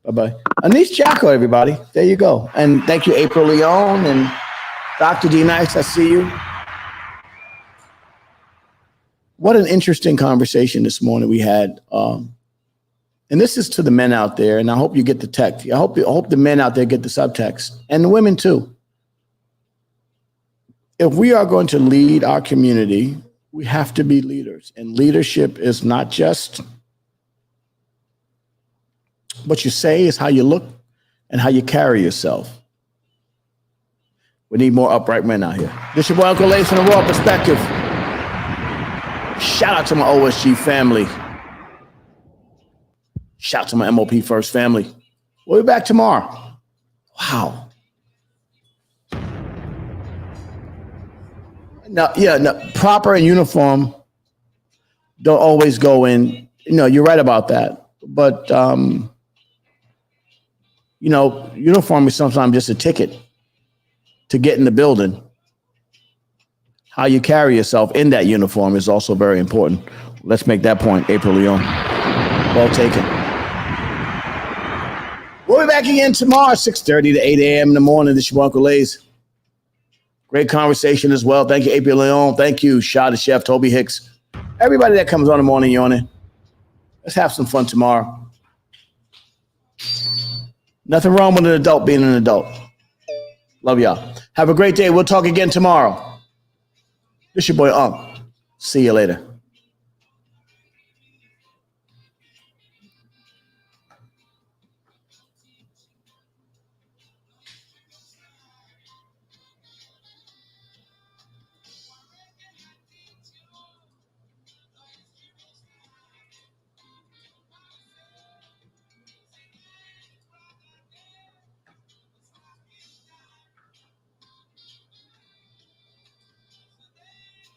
Bye-bye. Anise Jacko, everybody. There you go. And thank you, April Leon and Dr. D. Nice. I see you. What an interesting conversation this morning we had. And this is to the men out there, and I hope you get the text. I hope the men out there get the subtext, and the women too. If we are going to lead our community, we have to be leaders. And leadership is not just what you say, is how you look and how you carry yourself. We need more upright men out here. This is your boy Uncle Lace from the Raw Perspective. Shout out to my OSG family. Shout out to my MOP First family. We'll be back tomorrow. Wow. Now, proper and uniform don't always go in. You're right about that. But, uniform is sometimes just a ticket to get in the building. How you carry yourself in that uniform is also very important. Let's make that point, April Leon. Well taken. We'll be back again tomorrow, 6:30 to 8 a.m. in the morning. This is your Uncle Lace. Great conversation as well. Thank you, April Leon. Thank you, Shah the Chef, Toby Hicks. Everybody that comes on the morning yawning. Let's have some fun tomorrow. Nothing wrong with an adult being an adult. Love y'all. Have a great day. We'll talk again tomorrow. This your boy, See you later.